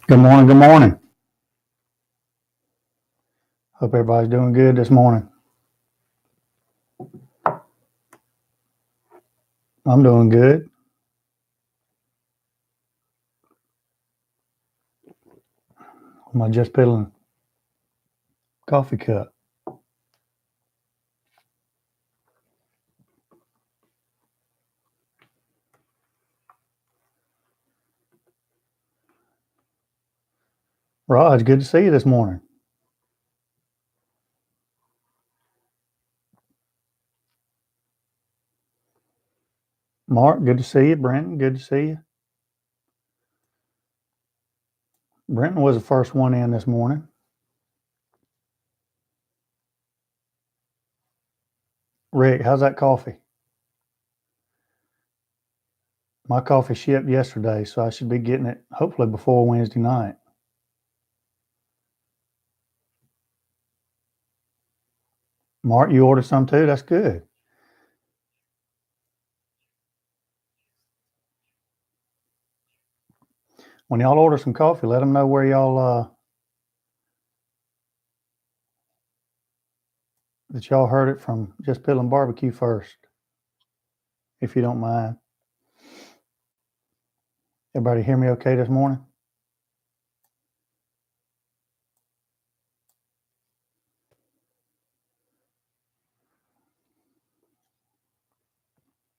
Good morning. Good morning. Hope everybody's doing good this morning. I'm doing good. My Jus Piddlin coffee cup. Raj, good to see you this morning. Mark, good to see you. Brenton, good to see you. Brenton was the first one in this morning. Rick, how's that coffee? My coffee shipped yesterday, so I should be getting it hopefully before Wednesday night. Mark, you ordered some too? That's good. When y'all order some coffee, let them know where y'all that y'all heard it from Jus Piddlin BBQ first, if you don't mind. Everybody hear me okay this morning?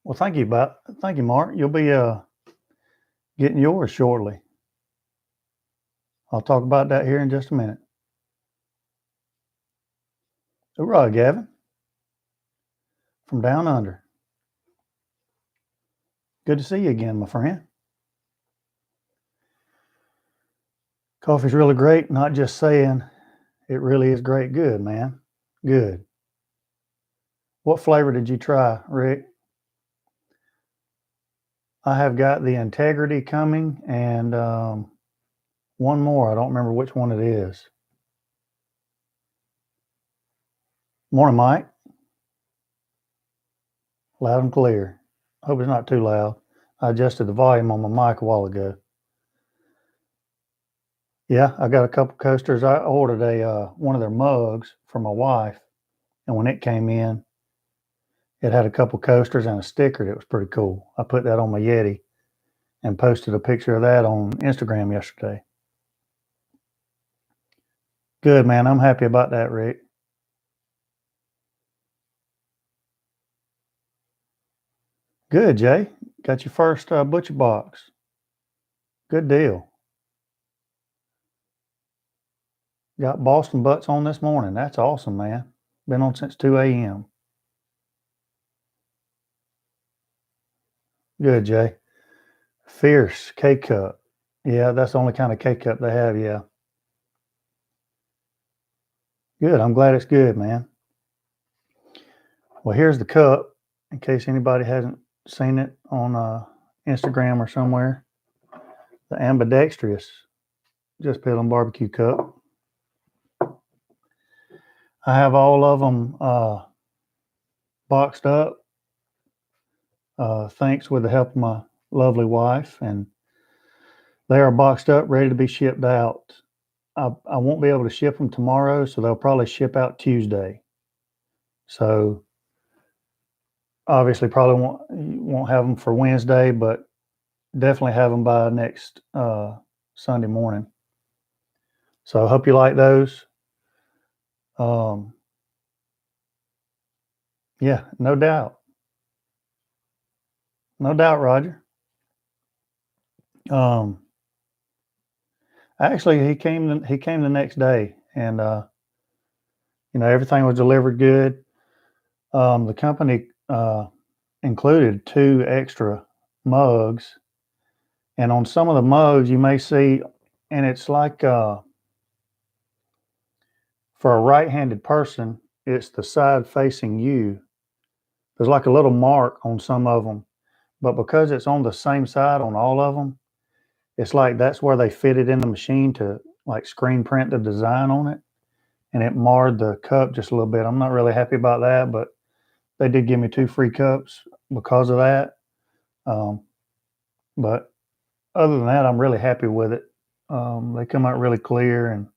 Well, thank you, Mark. You'll be getting yours shortly. I'll talk about that here in just a minute. Hoorah, Gavin, from down under. Good to see you again, my friend. Coffee's really great. Not just saying, it really is great. Good, man. Good. What flavor did you try, Rick? I have got the Integrity coming and one more. I don't remember which one it is. Morning, Mike. Loud and clear. Hope it's not too loud. I adjusted the volume on my mic a while ago. Yeah, I got a couple coasters. I ordered one of their mugs for my wife, and when it came in, it had a couple coasters and a sticker that was pretty cool. I put that on my Yeti and posted a picture of that on Instagram yesterday. Good, man. I'm happy about that, Rick. Good, Jay. Got your first butcher box. Good deal. Got Boston butts on this morning. That's awesome, man. Been on since 2 a.m. Good, Jay. Fierce K-Cup. Yeah, that's the only kind of K-Cup they have, yeah. Good. I'm glad it's good, man. Well, here's the cup, in case anybody hasn't seen it on Instagram or somewhere. The ambidextrous Jus Piddlin BBQ cup. I have all of them boxed up, thanks with the help of my lovely wife, and they are boxed up, ready to be shipped out. I won't be able to ship them tomorrow, so they'll probably ship out Tuesday. So obviously probably won't have them for Wednesday, but definitely have them by next Sunday morning. So I hope you like those. Yeah, no doubt. No doubt, Roger. Actually, he came the next day, and everything was delivered good. The company included 2 extra mugs, and on some of the mugs you may see, and it's like for a right-handed person, it's the side facing you. There's like a little mark on some of them, but because it's on the same side on all of them, it's like that's where they fit it in the machine to like screen print the design on it, and it marred the cup just a little bit. I'm not really happy about that, but they did give me 2 free cups because of that. But other than that, I'm really happy with it. They come out really clear, and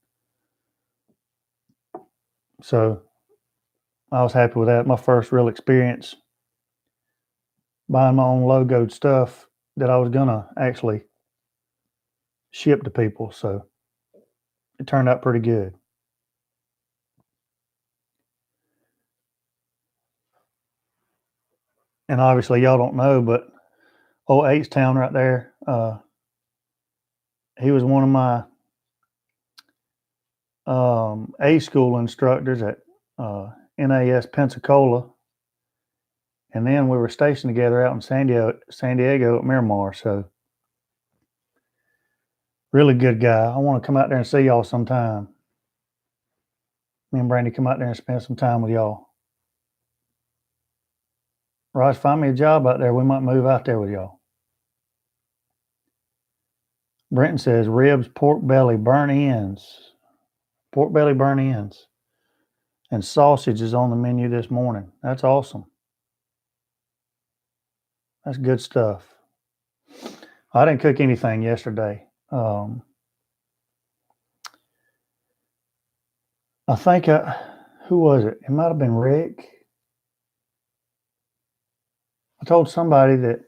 so I was happy with that. My first real experience buying my own logoed stuff that I was gonna actually ship to people. So it turned out pretty good. And obviously, y'all don't know, but old H-Town right there, he was one of my A school instructors at NAS Pensacola. And then we were stationed together out in San Diego at Miramar. So really good guy. I want to come out there and see y'all sometime. Me and Brandy come out there and spend some time with y'all. Ross, find me a job out there. We might move out there with y'all. Brenton says ribs, pork belly, burnt ends. Pork belly, burnt ends. And sausage is on the menu this morning. That's awesome. That's good stuff. I didn't cook anything yesterday. I think, who was it? It might have been Rick. I told somebody that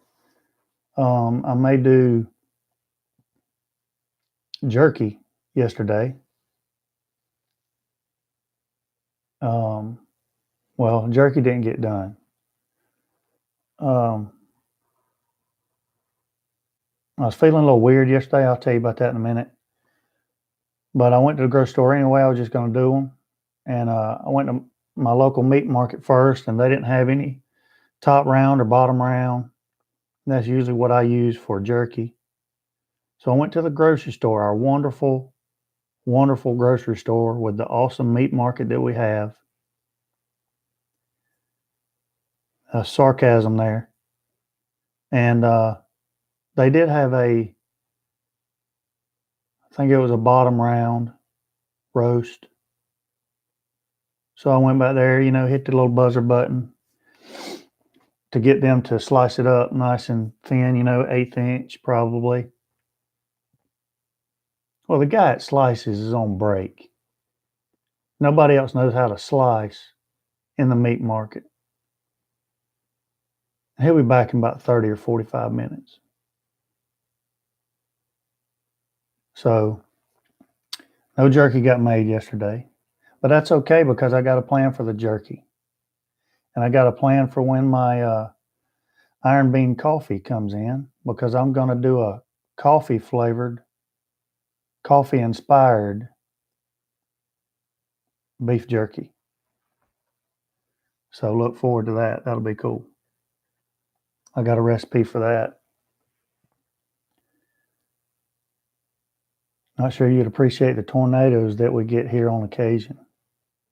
I may do jerky yesterday. Well, jerky didn't get done. I was feeling a little weird yesterday. I'll tell you about that in a minute. But I went to the grocery store anyway. I was just going to do them. And I went to my local meat market first, and they didn't have any top round or bottom round. That's usually what I use for jerky. So I went to the grocery store, our wonderful, wonderful grocery store with the awesome meat market that we have. Sarcasm there. And they did have I think it was a bottom round roast. So I went back there, hit the little buzzer button to get them to slice it up nice and thin, 1/8 inch probably. Well, the guy that slices is on break. Nobody else knows how to slice in the meat market. He'll be back in about 30 or 45 minutes. So no jerky got made yesterday, but that's okay because I got a plan for the jerky. And I got a plan for when my iron bean coffee comes in, because I'm going to do a coffee flavored, coffee inspired beef jerky. So look forward to that. That'll be cool. I got a recipe for that. Not sure you'd appreciate the tornadoes that we get here on occasion.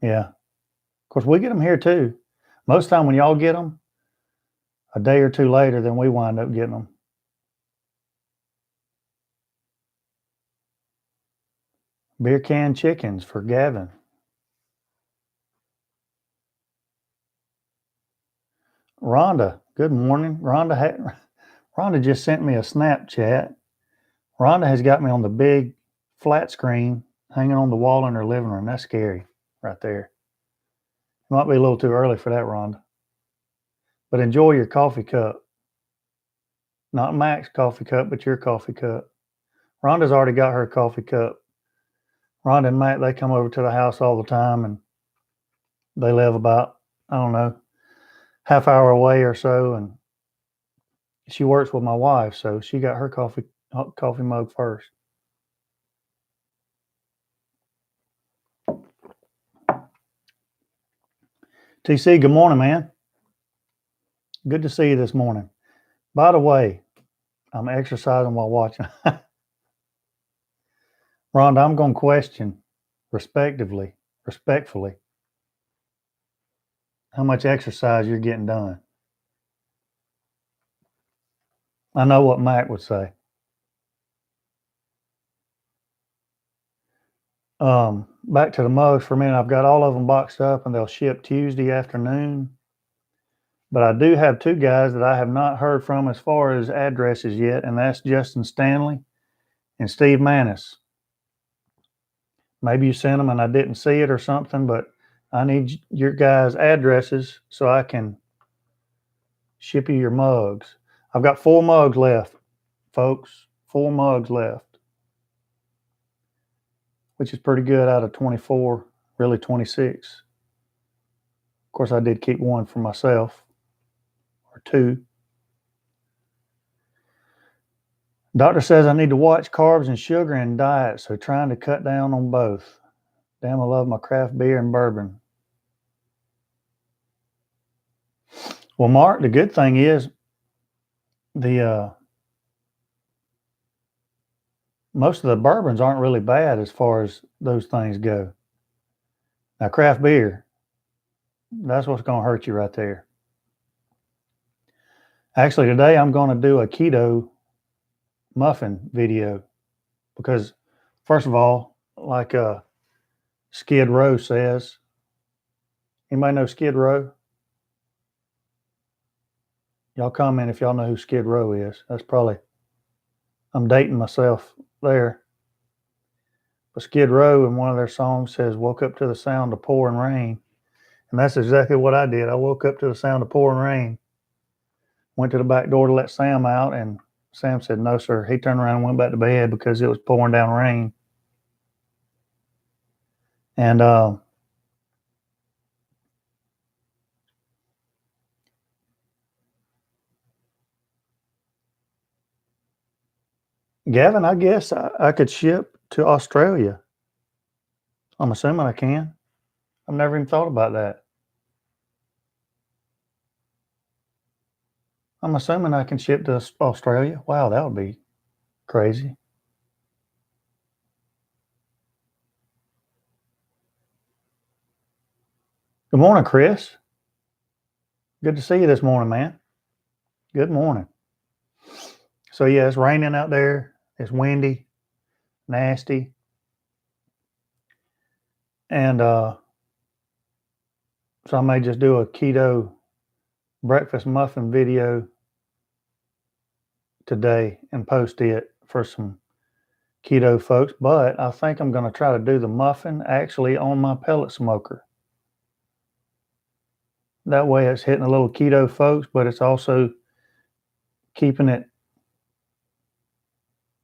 Yeah. Of course, we get them here too. Most of the time when y'all get them, a day or two later, then we wind up getting them. Beer can chickens for Gavin. Rhonda, good morning. Rhonda just sent me a Snapchat. Rhonda has got me on the big flat screen hanging on the wall in her living room. That's scary right there. It might be a little too early for that, Rhonda. But enjoy your coffee cup. Not Mac's coffee cup, but your coffee cup. Rhonda's already got her coffee cup. Rhonda and Mac, they come over to the house all the time, and they live about, I don't know, half hour away or so. And she works with my wife, so she got her coffee mug first. TC, good morning, man. Good to see you this morning. By the way, I'm exercising while watching. Rhonda, I'm going to question respectfully, how much exercise you're getting done. I know what Mac would say. Back to the mugs for a minute. I've got all of them boxed up, and they'll ship Tuesday afternoon. But I do have two guys that I have not heard from as far as addresses yet, and that's Justin Stanley and Steve Manis. Maybe you sent them and I didn't see it or something, but I need your guys' addresses so I can ship you your mugs. I've got 4 mugs left, folks. 4 mugs left, which is pretty good out of 24, really 26. Of course, I did keep 1 for myself, or 2. Doctor says I need to watch carbs and sugar and diet, so trying to cut down on both. Damn, I love my craft beer and bourbon. Well, Mark, the good thing is the most of the bourbons aren't really bad as far as those things go. Now, craft beer, that's what's going to hurt you right there. Actually, today I'm going to do a keto muffin video because, first of all, like Skid Row says, anybody know Skid Row? Y'all comment if y'all know who Skid Row is. That's probably, I'm dating myself there. But Skid Row in one of their songs says, woke up to the sound of pouring rain. And that's exactly what I did. I woke up to the sound of pouring rain, went to the back door to let Sam out, and Sam said, no, sir. He turned around and went back to bed because it was pouring down rain. And Gavin, I guess I could ship to Australia. I'm assuming I can. I've never even thought about that. I'm assuming I can ship to Australia. Wow, that would be crazy. Good morning, Chris. Good to see you this morning, man. Good morning. So, yeah, it's raining out there. It's windy, nasty. And so I may just do a keto breakfast muffin video today and post it for some keto folks. But I think I'm going to try to do the muffin actually on my pellet smoker. That way it's hitting a little keto folks, but it's also keeping it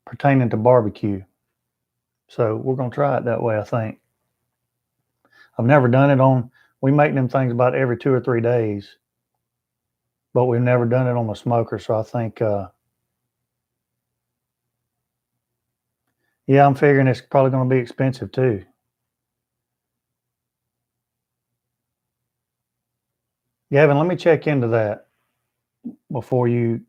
pertaining to barbecue. So we're going to try it that way, I think. I've never done it on, we make them things about every 2 or 3 days, but we've never done it on the smoker. So I think, yeah, I'm figuring it's probably going to be expensive too. Gavin, let me check into that before you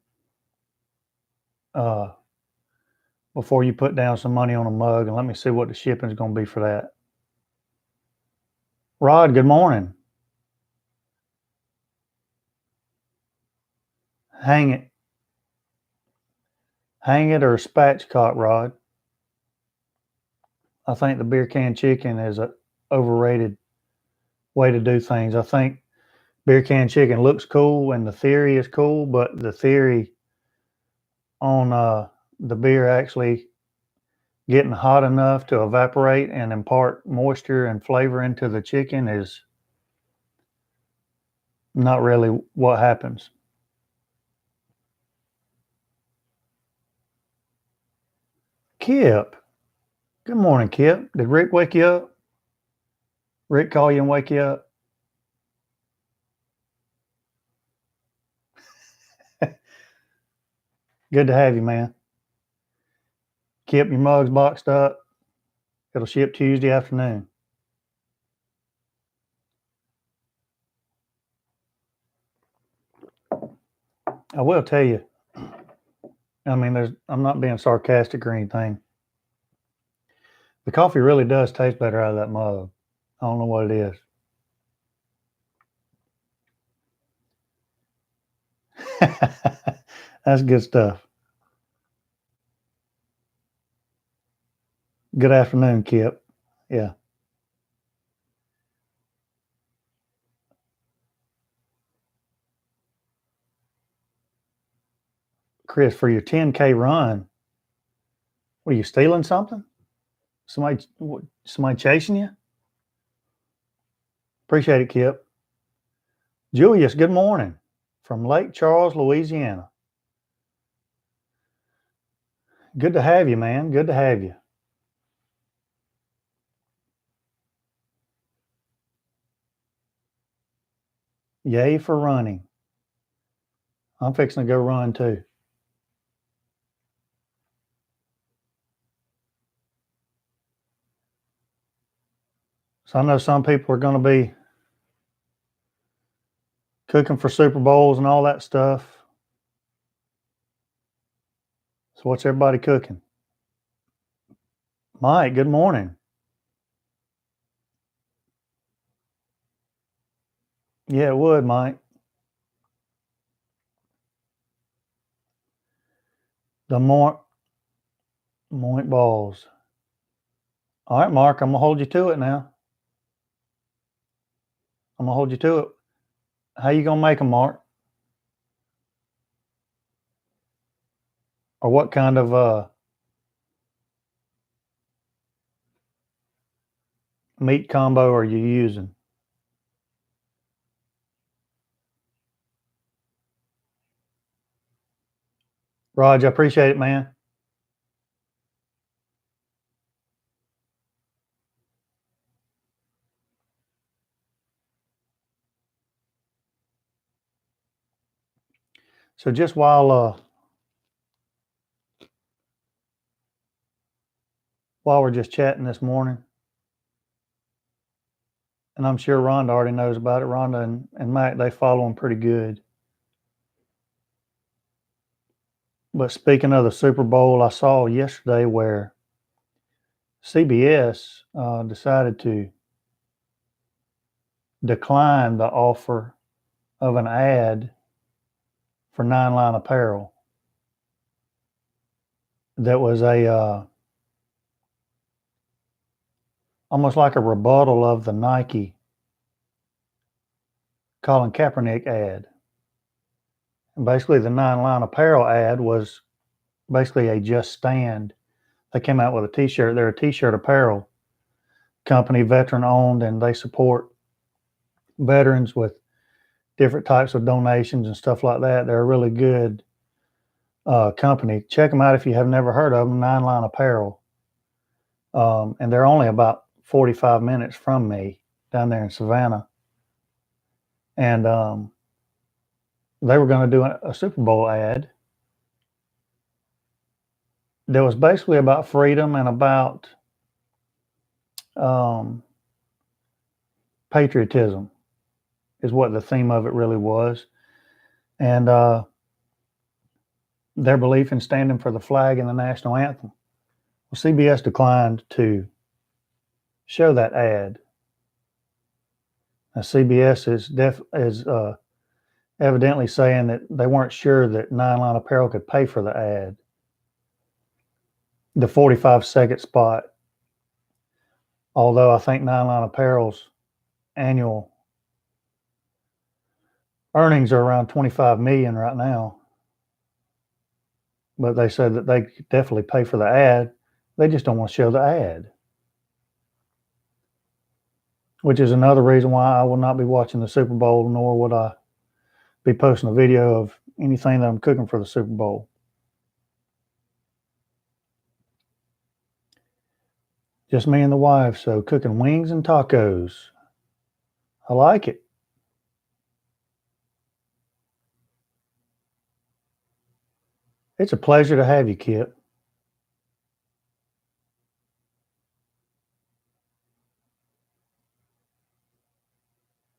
put down some money on a mug, and let me see what the shipping is going to be for that. Rod, good morning. Hang it or spatchcock, Rod. I think the beer can chicken is a overrated way to do things. I think beer can chicken looks cool and the theory is cool, but the theory on the beer actually getting hot enough to evaporate and impart moisture and flavor into the chicken is not really what happens. Kip. Good morning, Kip. Did Rick wake you up? Rick call you and wake you up? Good to have you, man. Kip, your mug's boxed up. It'll ship Tuesday afternoon. I will tell you, I mean, I'm not being sarcastic or anything. The coffee really does taste better out of that mug. I don't know what it is. That's good stuff. Good afternoon, Kip. Yeah. Chris, for your 10K run, What are you stealing something? Somebody chasing you? Appreciate it, Kip. Julius, good morning from Lake Charles, Louisiana. Good to have you, man. Good to have you. Yay for running. I'm fixing to go run too. So I know some people are going to be cooking for Super Bowls and all that stuff. So what's everybody cooking? Mike, good morning. Yeah, it would, Mike. The Moint balls. All right, Mark, I'm going to hold you to it now. I'm going to hold you to it. How you going to make them, Mark? Or what kind of meat combo are you using? Raj, I appreciate it, man. So just while we're just chatting this morning, and I'm sure Rhonda already knows about it. Rhonda and Mac, they follow them pretty good. But speaking of the Super Bowl, I saw yesterday where CBS decided to decline the offer of an ad for 9 Line Apparel. That was a almost like a rebuttal of the Nike Colin Kaepernick ad. And basically, the 9 Line Apparel ad was basically a just stand. They came out with a T-shirt. They're a T-shirt apparel company, veteran owned, and they support veterans with different types of donations and stuff like that. They're a really good company. Check them out if you have never heard of them, 9 Line Apparel. And they're only about 45 minutes from me down there in Savannah. And they were going to do a Super Bowl ad that was basically about freedom and about patriotism is what the theme of it really was. And their belief in standing for the flag and the national anthem. Well, CBS declined to show that ad. Now, CBS is evidently saying that they weren't sure that 9 Line Apparel could pay for the ad. The 45-second spot. Although I think 9 Line Apparel's annual earnings are around $25 million right now. But they said that they could definitely pay for the ad. They just don't want to show the ad. Which is another reason why I will not be watching the Super Bowl, nor would I be posting a video of anything that I'm cooking for the Super Bowl. Just me and the wife, so cooking wings and tacos. I like it. It's a pleasure to have you, Kip.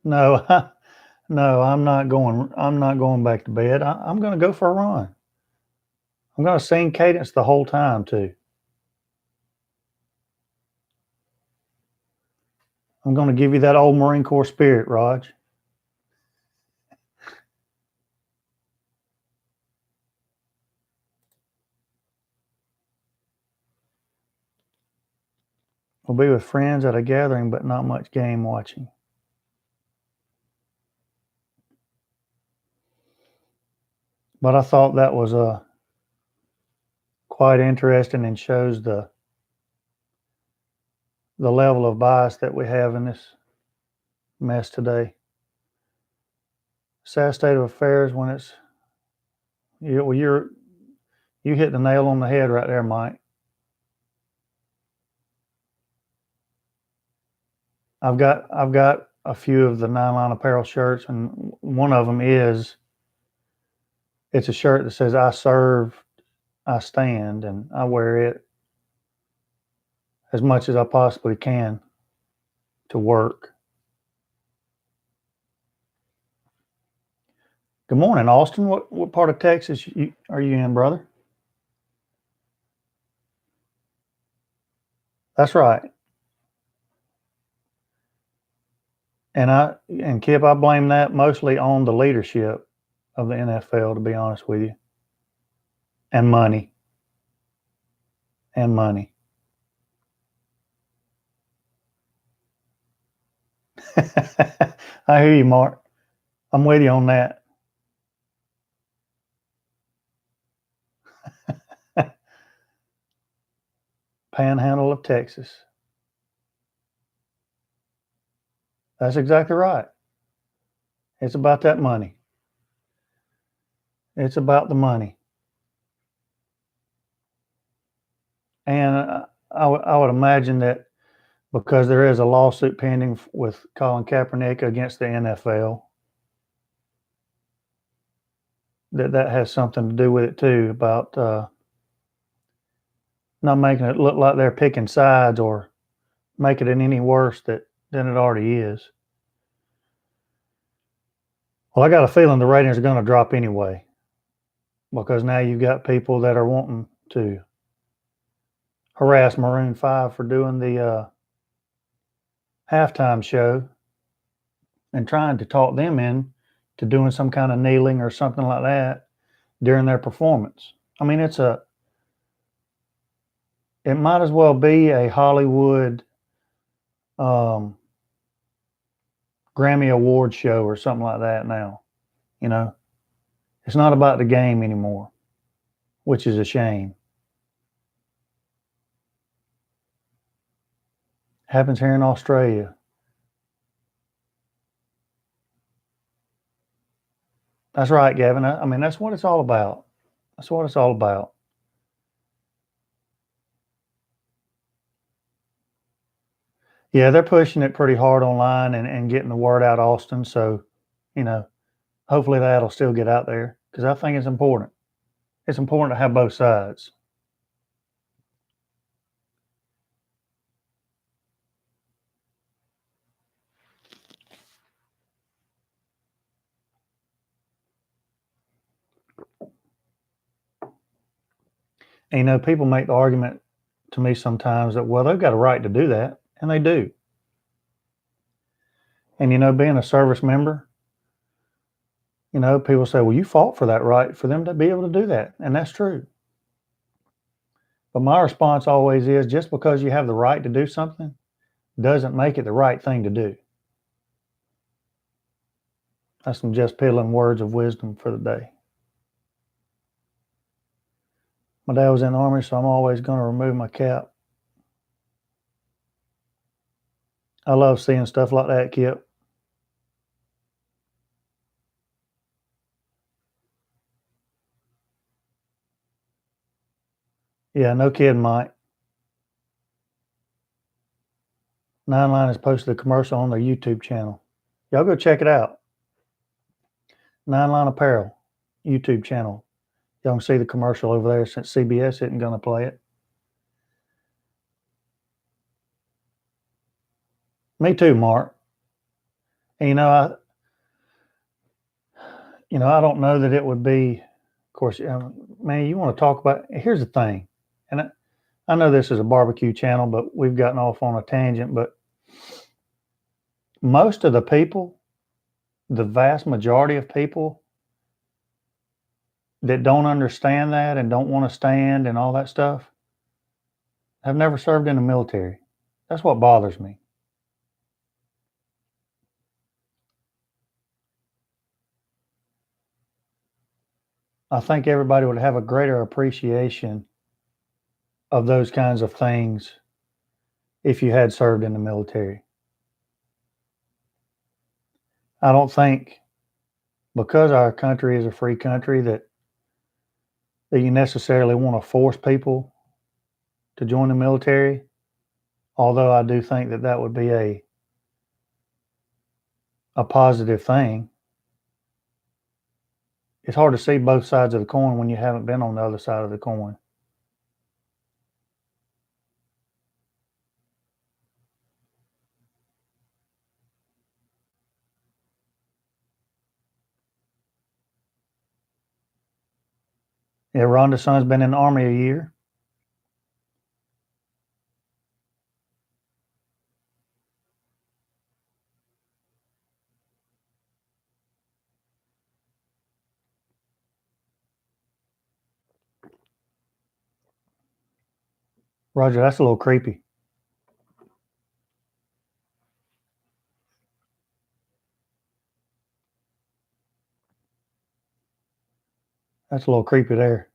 No, no, I'm not going back to bed. I'm going to go for a run. I'm going to sing cadence the whole time too. I'm going to give you that old Marine Corps spirit, Raj. We'll be with friends at a gathering, but not much game watching. But I thought that was quite interesting and shows the level of bias that we have in this mess today. Sad state of affairs when it's you hit the nail on the head right there, Mike. I've got a few of the 9-line apparel shirts, and one of them it's a shirt that says "I serve, I stand," and I wear it as much as I possibly can to work. Good morning, Austin. What part of Texas are you in, brother? That's right. And Kip, I blame that mostly on the leadership of the NFL, to be honest with you, and money, and money. I hear you, Mark. I'm with you on that. Panhandle of Texas. That's exactly right. It's about that money. It's about the money. And I would imagine that because there is a lawsuit pending with Colin Kaepernick against the NFL, that has something to do with it too, about not making it look like they're picking sides or making it any worse than it already is. Well, I got a feeling the ratings are going to drop anyway, because now you've got people that are wanting to harass Maroon 5 for doing the halftime show and trying to talk them in to doing some kind of kneeling or something like that during their performance. I mean, it might as well be a Hollywood Grammy Award show or something like that now. You know, it's not about the game anymore, which is a shame. Happens here in Australia. That's right, Gavin. I mean, that's what it's all about. That's what it's all about. Yeah, they're pushing it pretty hard online and getting the word out, Austin. So, you know, hopefully that'll still get out there, because I think it's important. It's important to have both sides. And, you know, people make the argument to me sometimes that, well, they've got a right to do that, and they do. And, you know, being a service member, you know, people say, well, you fought for that right for them to be able to do that. And that's true. But my response always is, just because you have the right to do something doesn't make it the right thing to do. That's some Jus Piddlin words of wisdom for the day. My dad was in the Army, so I'm always going to remove my cap. I love seeing stuff like that, Kip. Yeah, no kidding, Mike. 9line has posted a commercial on their YouTube channel. Y'all go check it out. 9line Apparel YouTube channel. Y'all can see the commercial over there since CBS isn't going to play it. Me too, Mark. And, I don't know that it would be, of course, man, you want to talk about, here's the thing. And I know this is a barbecue channel, but we've gotten off on a tangent, but most of the people, the vast majority of people that don't understand that and don't want to stand and all that stuff have never served in the military. That's what bothers me. I think everybody would have a greater appreciation of those kinds of things if you had served in the military. I don't think, because our country is a free country, that you necessarily want to force people to join the military. Although I do think that that would be a positive thing. It's hard to see both sides of the coin when you haven't been on the other side of the coin. Yeah, Rhonda's son's been in the Army a year. Roger, that's a little creepy. That's a little creepy there.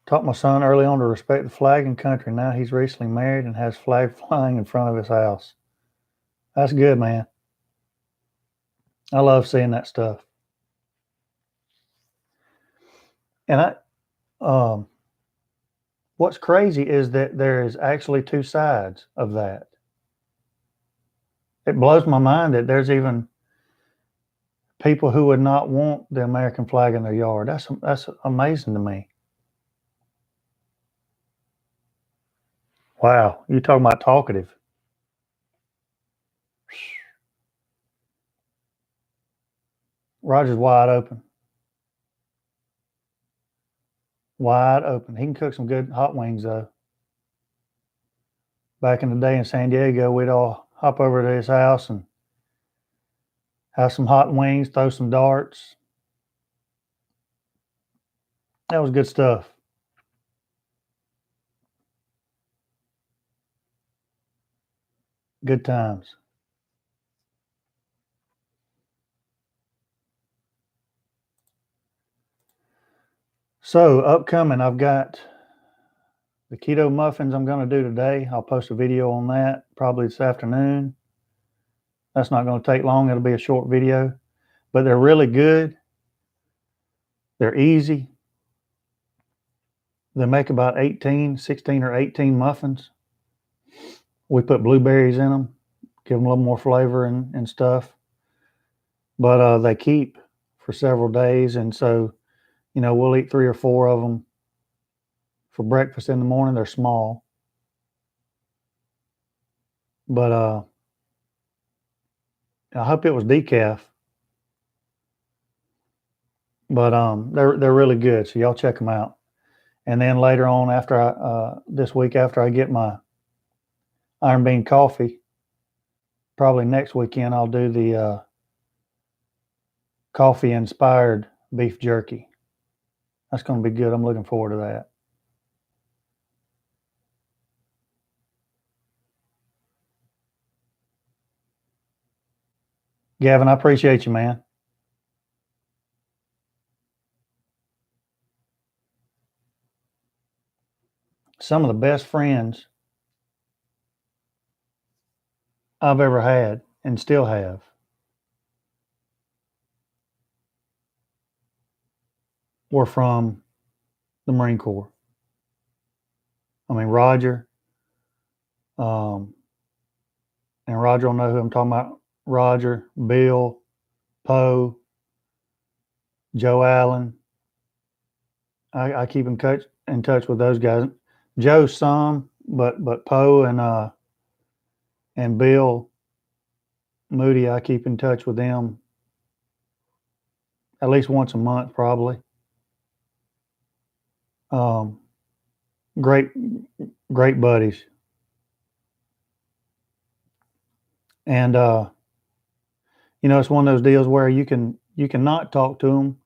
Taught my son early on to respect the flag and country. Now he's recently married and has flag flying in front of his house. That's good, man. I love seeing that stuff. And what's crazy is that there is actually two sides of that. It blows my mind that there's even people who would not want the American flag in their yard. That's amazing to me. Wow, you talking about talkative. Roger's wide open. Wide open. He can cook some good hot wings, though. Back in the day in San Diego, we'd all hop over to his house and have some hot wings, throw some darts. That was good stuff. Good times. So, upcoming, I've got the keto muffins I'm going to do today. I'll post a video on that probably this afternoon. That's not going to take long. It'll be a short video, but they're really good. They're easy. They make about 16 or 18 muffins. We put blueberries in them, give them a little more flavor and stuff. But they keep for several days. And so, we'll eat 3 or 4 of them for breakfast in the morning. They're small. But I hope it was decaf. But they're really good. So y'all check them out. And then later on, after this week, after I get my Iron Bean coffee, probably next weekend, I'll do the coffee inspired beef jerky. That's going to be good. I'm looking forward to that. Gavin, I appreciate you, man. Some of the best friends I've ever had and still have were from the Marine Corps. I mean, Roger, and Roger will know who I'm talking about. Roger, Bill, Poe, Joe Allen. I keep in touch with those guys. Joe some, but Poe and Bill Moody, I keep in touch with them at least once a month, probably. Great buddies. And it's one of those deals where you can not talk to them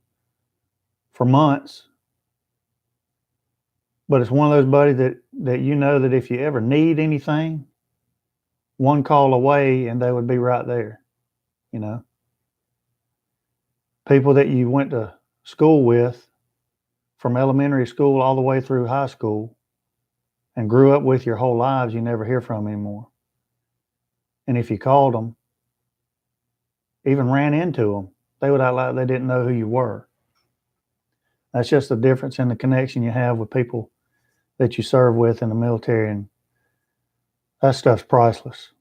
for months, but it's one of those buddies that that if you ever need anything, one call away and they would be right there. you know. People that you went to school with from elementary school all the way through high school and grew up with your whole lives, you never hear from anymore. And if you called them, even ran into them, they would act like they didn't know who you were. That's just the difference in the connection you have with people that you serve with in the military, and that stuff's priceless.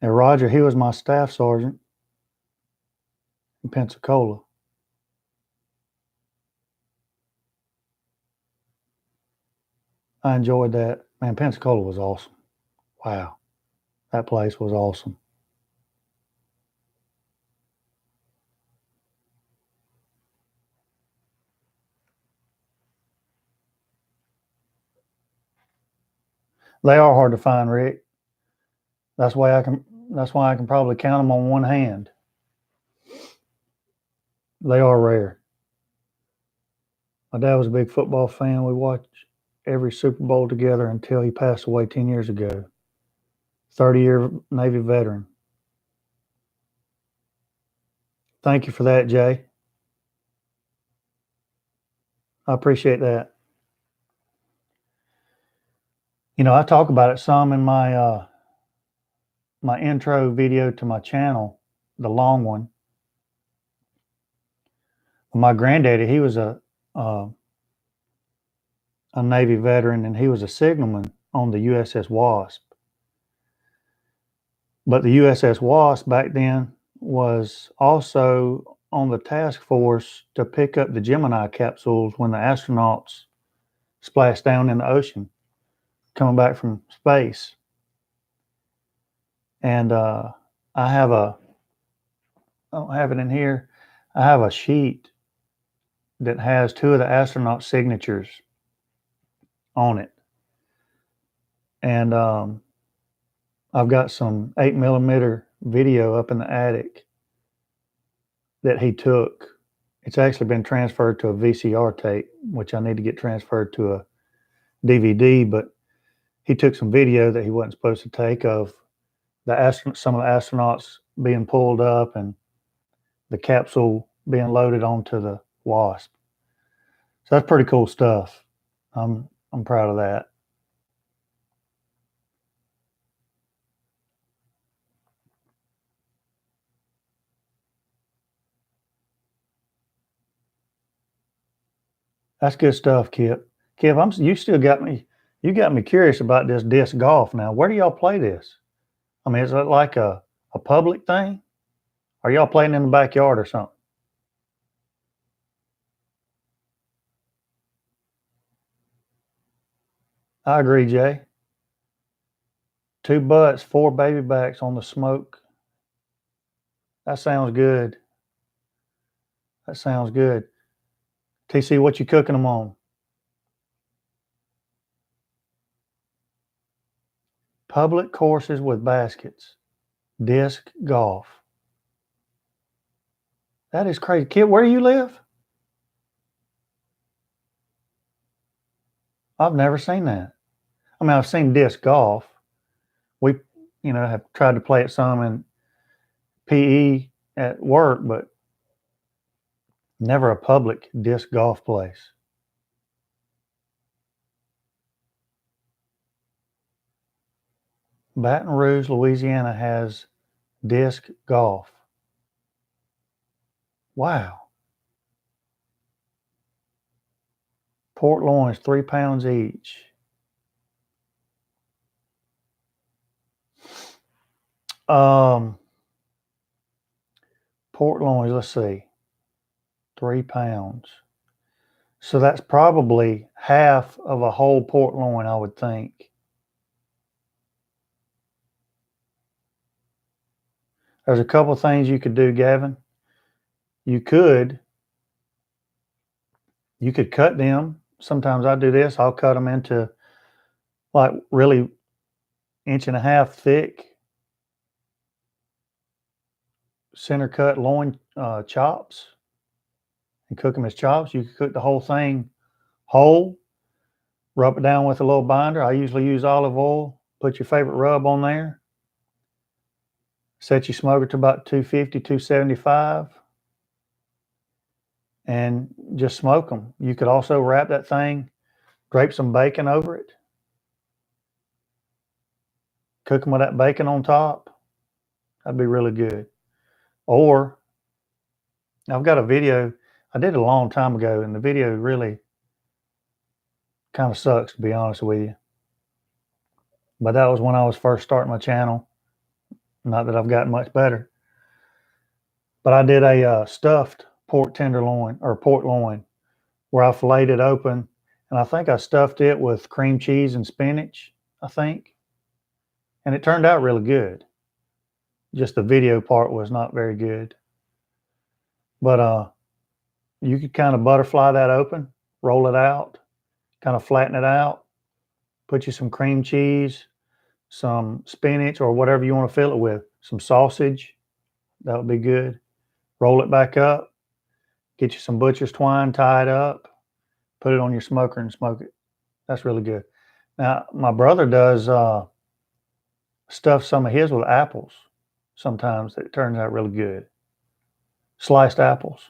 And Roger, he was my staff sergeant in Pensacola. I enjoyed that. Man, Pensacola was awesome. Wow, that place was awesome. They are hard to find, Rick. That's why I can. That's why I can probably count them on one hand. They are rare. My dad was a big football fan. We watched every Super Bowl together until he passed away 10 years ago. 30-year Navy veteran. Thank you for that, Jay. I appreciate that. You know, I talk about it some in my intro video to my channel, the long one. My granddaddy, he was a Navy veteran, and he was a signalman on the USS Wasp. But the USS Wasp back then was also on the task force to pick up the Gemini capsules when the astronauts splashed down in the ocean coming back from space. And I don't have it in here. I have a sheet that has two of the astronaut signatures on it. And I've got some 8mm video up in the attic that he took. It's actually been transferred to a VCR tape, which I need to get transferred to a DVD, but he took some video that he wasn't supposed to take of some of the astronauts being pulled up and the capsule being loaded onto the Wasp. So that's pretty cool stuff. I'm proud of that. That's good stuff, Kip. Kip, you still got me. You got me curious about this disc golf. Now, where do y'all play this? I mean, is it like a public thing? Are y'all playing in the backyard or something? I agree, Jay. 2 butts, 4 baby backs on the smoke. That sounds good. That sounds good. TC, what you cooking them on? Public courses with baskets. Disc golf. That is crazy. Kid, where do you live? I've never seen that. I mean, I've seen disc golf. We, have tried to play it some in PE at work, but never a public disc golf place. Baton Rouge, Louisiana has disc golf. Wow. Port loins, 3 pounds each. Port loins, let's see, 3 pounds. So that's probably half of a whole port loin, I would think. There's a couple of things you could do, Gavin. You could cut them. Sometimes I do this. I'll cut them into like really 1.5 inch thick center cut loin chops and cook them as chops. You can cook the whole thing whole, rub it down with a little binder. I usually use olive oil. Put your favorite rub on there. Set your smoker to about 250, 275, and just smoke them. You could also wrap that thing, drape some bacon over it, cook them with that bacon on top. That'd be really good. Or I've got a video I did a long time ago, and the video really kind of sucks, to be honest with you. But that was when I was first starting my channel. Not that I've gotten much better. But I did a stuffed pork tenderloin or pork loin where I filleted it open, and I think I stuffed it with cream cheese and spinach, I think. And it turned out really good. Just the video part was not very good. But you could kind of butterfly that open, roll it out, kind of flatten it out, put you some cream cheese, some spinach or whatever you want to fill it with, some sausage, that would be good. Roll it back up, get you some butcher's twine, tie it up, put it on your smoker and smoke it. That's really good. Now, my brother does stuff some of his with apples. Sometimes it turns out really good. Sliced apples.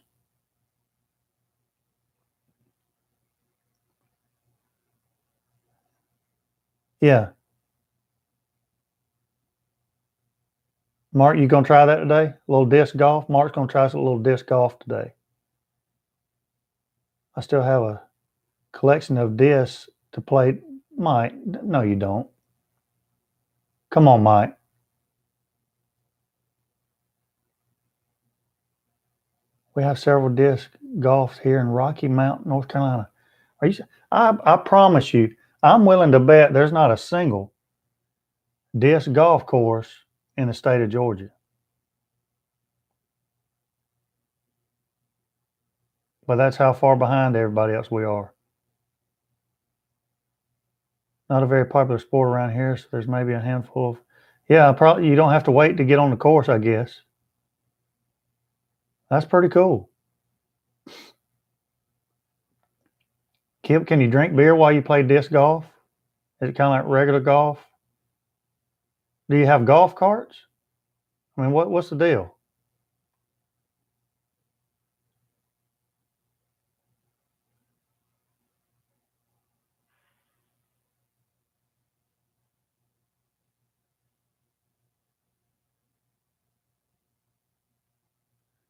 Yeah. Mark, you gonna try that today? A little disc golf? Mark's gonna try some little disc golf today. I still have a collection of discs to play. Mike, no you don't. Come on, Mike. We have several disc golfs here in Rocky Mount, North Carolina. Are you? I promise you, I'm willing to bet there's not a single disc golf course in the state of Georgia. But that's how far behind everybody else we are. Not a very popular sport around here, so there's maybe a handful of. Yeah, probably you don't have to wait to get on the course, I guess. That's pretty cool. Kip, can you drink beer while you play disc golf? Is it kind of like regular golf? Do you have golf carts? I mean, what's the deal?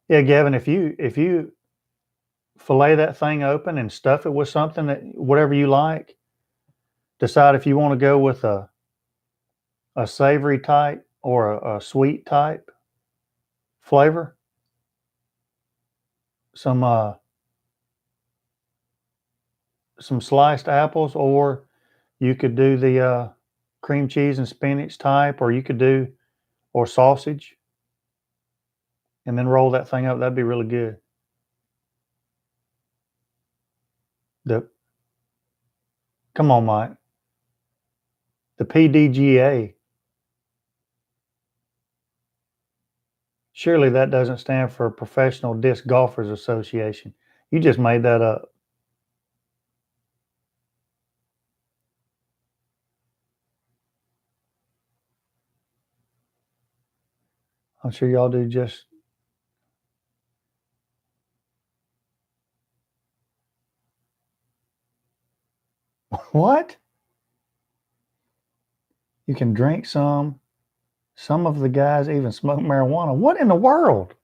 Yeah, Gavin, if you fillet that thing open and stuff it with something that whatever you like, decide if you want to go with a savory type or a sweet type flavor. Some sliced apples, or you could do the cream cheese and spinach type, or you could do or sausage, and then roll that thing up. That'd be really good. The Come on, Mike. The PDGA. Surely that doesn't stand for Professional Disc Golfers Association. You just made that up. I'm sure y'all do just. What? You can drink some. Some of the guys even smoke marijuana. What in the world?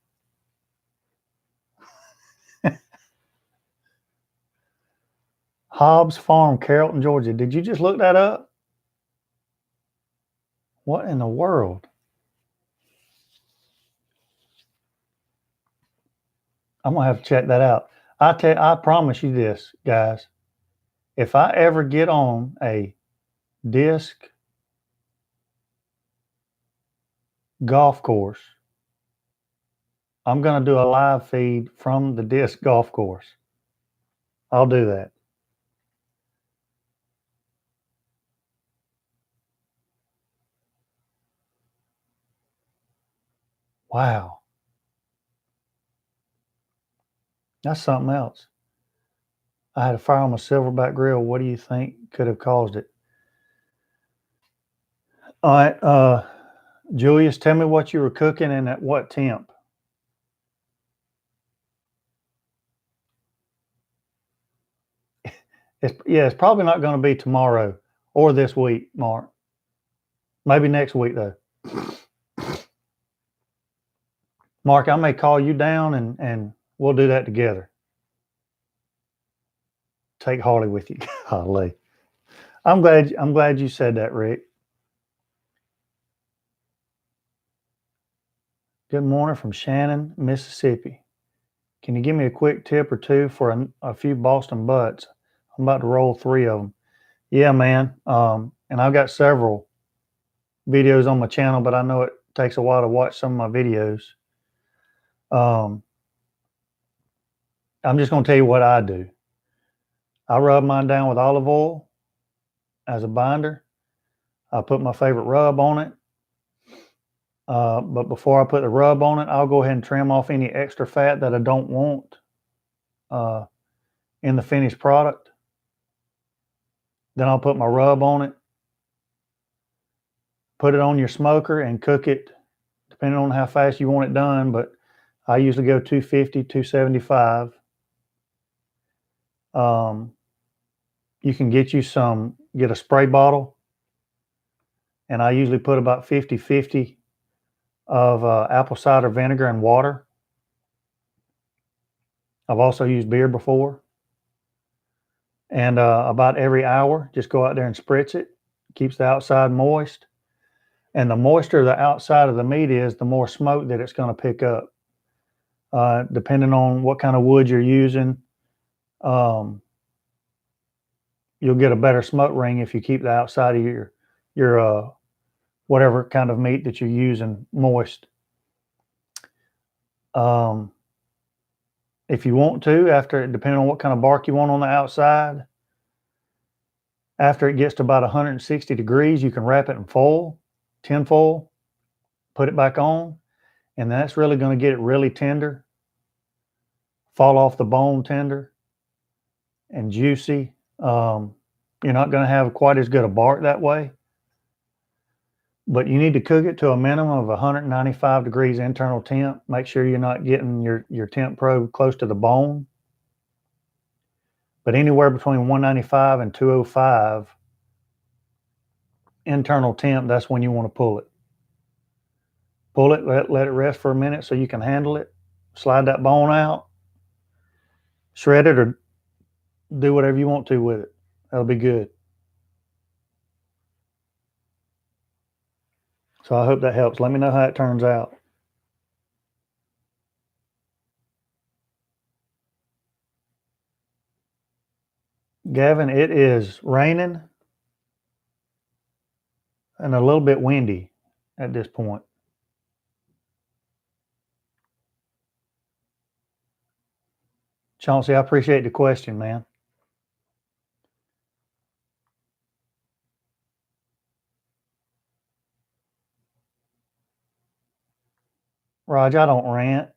Hobbs Farm, Carrollton, Georgia. Did you just look that up? What in the world? I'm gonna have to check that out. I promise you this, guys. If I ever get on a disc golf course, I'm gonna do a live feed from the disc golf course. I'll do that. Wow. That's something else. I had a fire on my Silverbac grill. What do you think could have caused it? All right, Julius, tell me what you were cooking and at what temp. It's probably not going to be tomorrow or this week, Mark. Maybe next week though. Mark, I may call you down and we'll do that together. Take Harley with you. Golly. I'm glad you said that, Rick. Good morning from Shannon, Mississippi. Can you give me a quick tip or two for a few Boston butts? I'm about to roll 3 of them. Yeah, man. And I've got several videos on my channel, but I know it takes a while to watch some of my videos. I'm just going to tell you what I do. I rub mine down with olive oil as a binder. I put my favorite rub on it. But before I put the rub on it, I'll go ahead and trim off any extra fat that I don't want in the finished product. Then I'll put my rub on it, put it on your smoker and cook it depending on how fast you want it done. But I usually go 250, 275. You can get a spray bottle, and I usually put about 50-50 of apple cider vinegar and water. I've also used beer before. And about every hour, just go out there and spritz it. Keeps the outside moist. And the moister the outside of the meat is, the more smoke that it's going to pick up. Depending on what kind of wood you're using, you'll get a better smoke ring if you keep the outside of your whatever kind of meat that you're using moist. If you want to, depending on what kind of bark you want on the outside, after it gets to about 160 degrees, you can wrap it in foil, tin foil, put it back on, and that's really going to get it really tender, fall off the bone tender, and juicy. You're not going to have quite as good a bark that way, but you need to cook it to a minimum of 195 degrees internal temp. Make sure you're not getting your temp probe close to the bone, but anywhere between 195 and 205 internal temp, that's when you want to pull it. Pull it, let it rest for a minute so you can handle it. Slide that bone out, shred it, or do whatever you want to with it. That'll be good. So I hope that helps. Let me know how it turns out. Gavin, it is raining and a little bit windy at this point. Chauncey, I appreciate the question, man. Raj, I don't rant.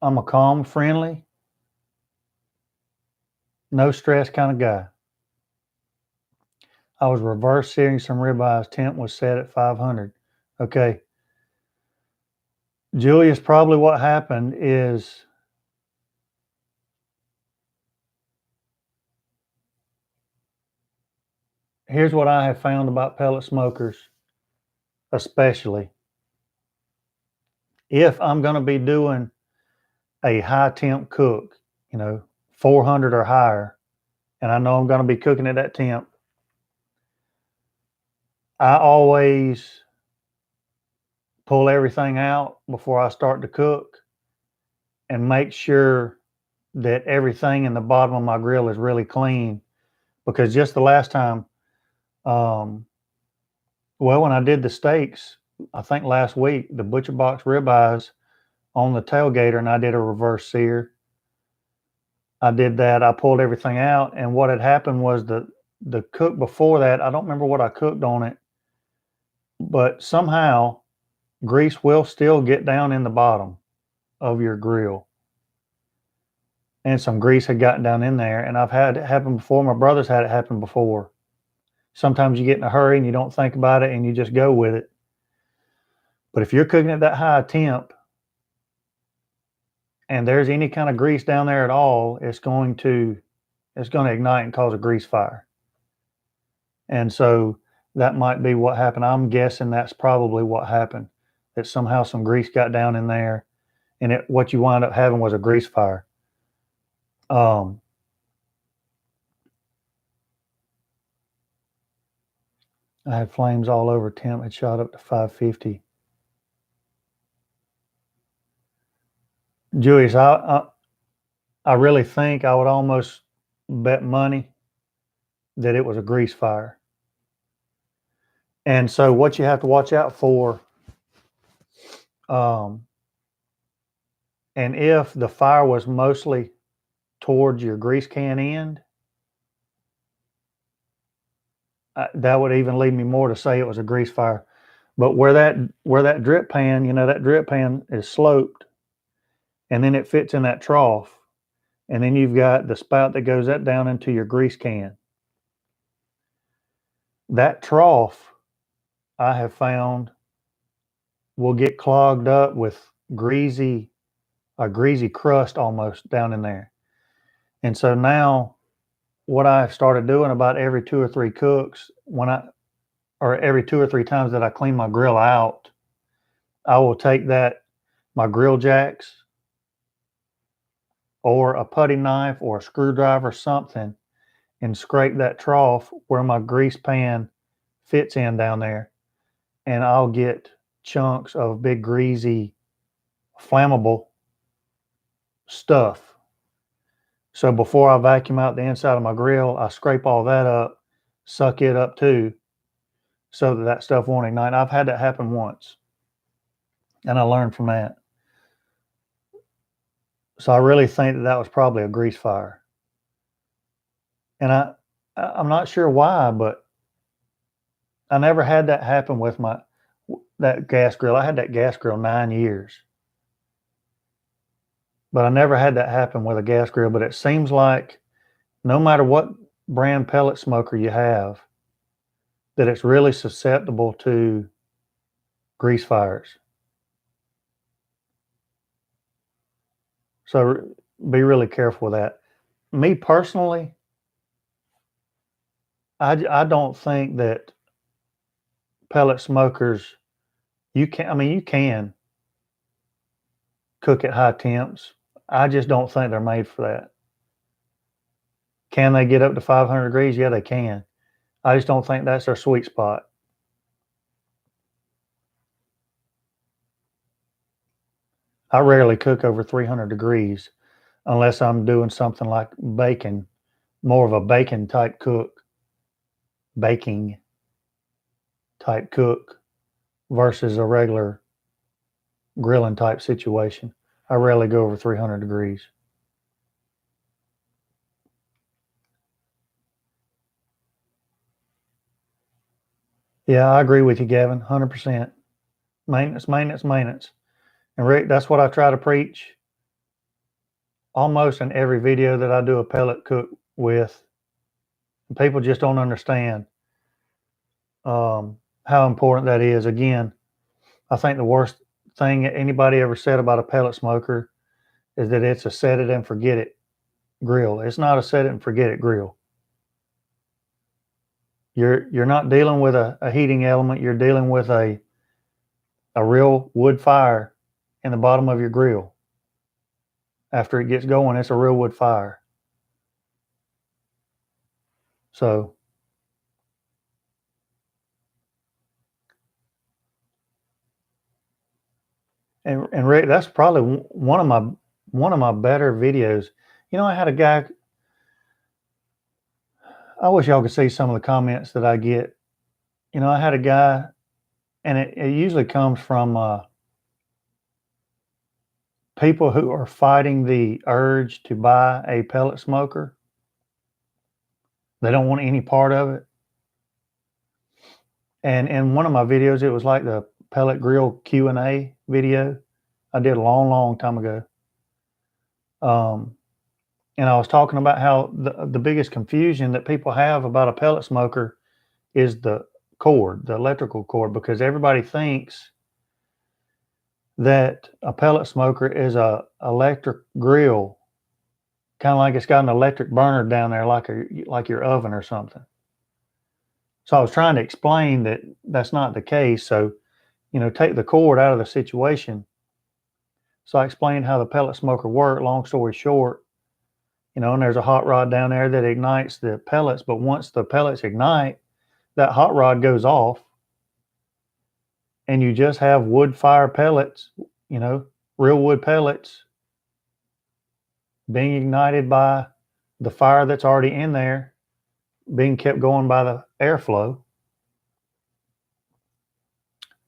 I'm a calm, friendly, no stress kind of guy. I was reverse searing some ribeyes. Temp was set at 500. Okay. Julius, probably what happened is here's what I have found about pellet smokers, especially. If I'm going to be doing a high temp cook, 400 or higher, and I know I'm going to be cooking at that temp, I always pull everything out before I start to cook and make sure that everything in the bottom of my grill is really clean. Because just the last time, when I did the steaks, I think last week, the butcher box ribeyes on the tailgater, and I did a reverse sear. I did that. I pulled everything out, and what had happened was the cook before that, I don't remember what I cooked on it, but somehow grease will still get down in the bottom. of your grill. And some grease had gotten down in there, and I've had it happen before. My brother's had it happen before. Sometimes you get in a hurry and you don't think about it and you just go with it. But if you're cooking at that high temp and there's any kind of grease down there at all, it's going to ignite and cause a grease fire. And so that might be what happened. I'm guessing that's probably what happened, that somehow some grease got down in there, and what you wound up having was a grease fire. I had flames all over. Temp had shot up to 550. Julius, I really think I would almost bet money that it was a grease fire. And so what you have to watch out for, and if the fire was mostly towards your grease can end, that would even lead me more to say it was a grease fire. But where that drip pan, that drip pan is sloped, and then it fits in that trough, and then you've got the spout that goes down into your grease can. That trough, I have found, will get clogged up with a greasy crust almost down in there. And so now what I've started doing about every 2 or 3 cooks, or every 2 or 3 times that I clean my grill out, I will take my grill jacks or a putty knife or a screwdriver, something, and scrape that trough where my grease pan fits in down there. And I'll get chunks of big greasy, flammable stuff. So before I vacuum out the inside of my grill, I scrape all that up, suck it up too, so that stuff won't ignite. I've had that happen once, and I learned from that. So I really think that was probably a grease fire. And I'm not sure why, but I never had that happen with that gas grill. I had that gas grill 9 years. But I never had that happen with a gas grill. But it seems like no matter what brand pellet smoker you have, that it's really susceptible to grease fires. So be really careful with that. Me personally, I don't think that pellet smokers, you can cook at high temps. I just don't think they're made for that. Can they get up to 500 degrees? Yeah, they can. I just don't think that's their sweet spot. I rarely cook over 300 degrees unless I'm doing something like bacon, more of a baking type cook versus a regular grilling type situation. I rarely go over 300 degrees. Yeah, I agree with you, Gavin, 100%. Maintenance, maintenance, maintenance. And Rick, that's what I try to preach almost in every video that I do a pellet cook with. People just don't understand how important that is. Again, I think the worst thing anybody ever said about a pellet smoker is that it's a set it and forget it grill. It's not a set it and forget it grill. You're not dealing with a heating element. You're dealing with a real wood fire in the bottom of your grill. After it gets going, it's a real wood fire. So and Rick, that's probably one of my better videos. I had a guy. I wish y'all could see some of the comments that I get. I had a guy, and it usually comes from people who are fighting the urge to buy a pellet smoker. They don't want any part of it. And in one of my videos, it was like the pellet grill Q&A video. I did a long, long time ago. And I was talking about how the biggest confusion that people have about a pellet smoker is the cord, the electrical cord, because everybody thinks that a pellet smoker is a electric grill, kind of like it's got an electric burner down there, like your oven or something. So I was trying to explain that that's not the case. So, take the cord out of the situation. So I explained how the pellet smoker worked. Long story short, and there's a hot rod down there that ignites the pellets. But once the pellets ignite, that hot rod goes off, and you just have wood fire pellets, real wood pellets being ignited by the fire that's already in there, being kept going by the airflow.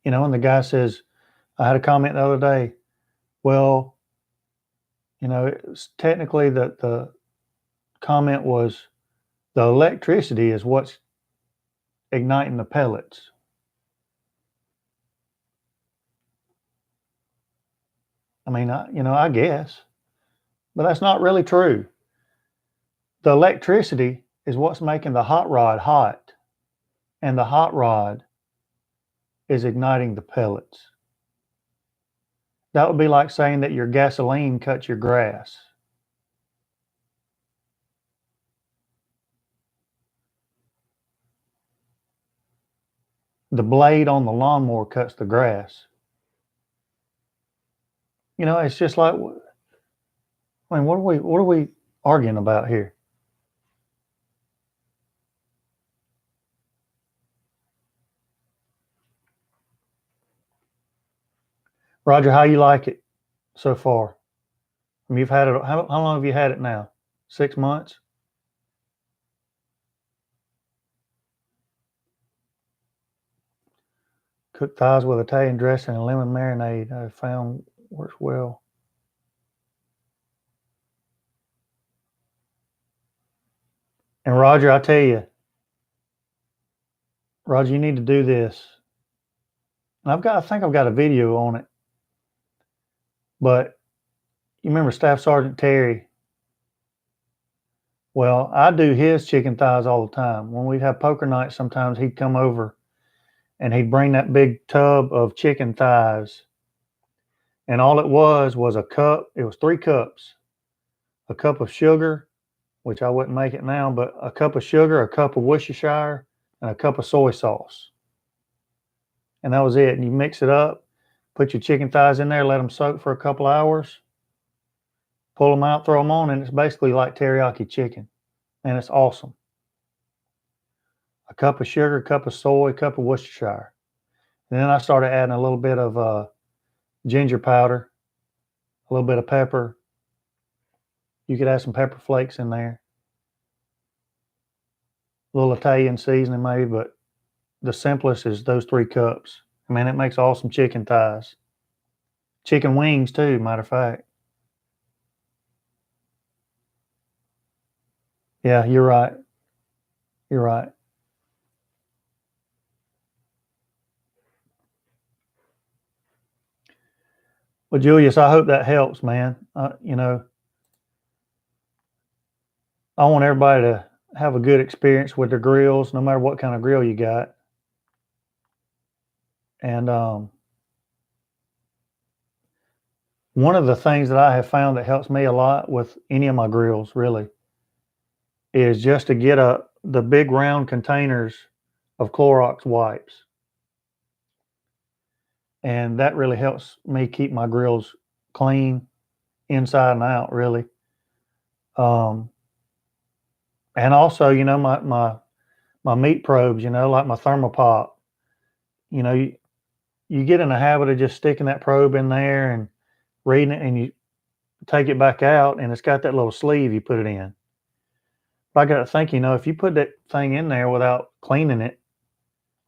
And the guy says, I had a comment the other day, well, it's technically the comment was the electricity is what's igniting the pellets. I mean, I guess, but that's not really true. The electricity is what's making the hot rod hot, and the hot rod is igniting the pellets. That would be like saying that your gasoline cuts your grass. The blade on the lawnmower cuts the grass. It's just like, I mean, what are we arguing about here? Roger, how you like it so far? I mean, you've had it. How long have you had it now? 6 months? Cooked thighs with Italian dressing and lemon marinade, I found works well. And Roger, I tell you, Roger, you need to do this. And I think I've got a video on it. But you remember Staff Sergeant Terry? Well, I do his chicken thighs all the time. When we'd have poker night, sometimes he'd come over and he'd bring that big tub of chicken thighs. And all it was a cup. It was 3 cups. A cup of sugar, which I wouldn't make it now, but a cup of sugar, a cup of Worcestershire, and a cup of soy sauce. And that was it. And you mix it up, put your chicken thighs in there, let them soak for a couple hours, pull them out, throw them on, and it's basically like teriyaki chicken. And it's awesome. A cup of sugar, a cup of soy, a cup of Worcestershire. And then I started adding a little bit of ginger powder, a little bit of pepper. You could add some pepper flakes in there. A little Italian seasoning maybe, but the simplest is those 3 cups. I mean, it makes awesome chicken thighs. Chicken wings too, matter of fact. Yeah, you're right. You're right. Well, Julius, I hope that helps, man. I want everybody to have a good experience with their grills, no matter what kind of grill you got. And one of the things that I have found that helps me a lot with any of my grills, really, is just to get the big round containers of Clorox wipes. And that really helps me keep my grills clean inside and out, really. And also, my meat probes, like my thermopop, you get in the habit of just sticking that probe in there and reading it, and you take it back out, and it's got that little sleeve you put it in. But I got to think, if you put that thing in there without cleaning it,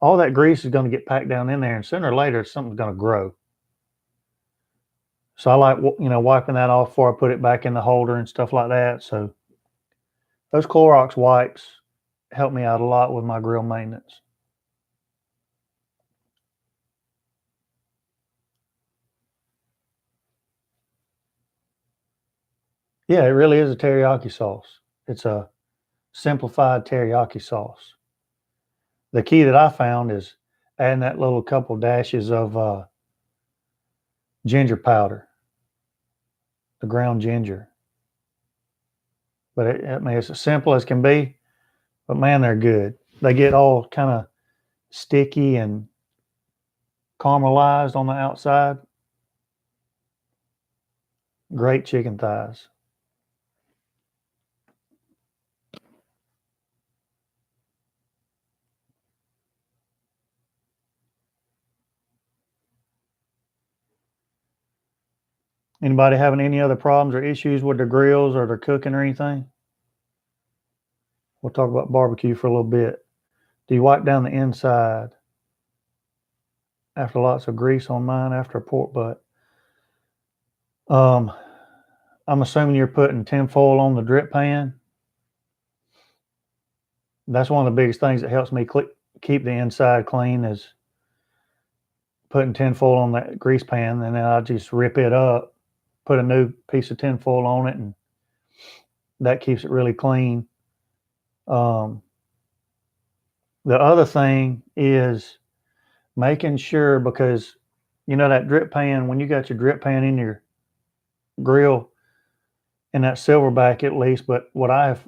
all that grease is going to get packed down in there, and sooner or later, something's going to grow. So I like, wiping that off before I put it back in the holder and stuff like that. So those Clorox wipes help me out a lot with my grill maintenance. Yeah, it really is a teriyaki sauce. It's a simplified teriyaki sauce. The key that I found is adding that little couple dashes of ginger powder, the ground ginger. But I mean, it's as simple as can be. But man, they're good. They get all kind of sticky and caramelized on the outside. Great chicken thighs. Anybody having any other problems or issues with their grills or their cooking or anything? We'll talk about barbecue for a little bit. Do you wipe down the inside? After lots of grease on mine after a pork butt. Um, I'm assuming you're putting tinfoil on the drip pan. That's one of the biggest things that helps me keep the inside clean is putting tinfoil on that grease pan, and then I just rip it up, put a new piece of tinfoil on it, and that keeps it really clean. The other thing is making sure, because you know that drip pan, when you got your drip pan in your grill, in that Silverbac at least, but what I've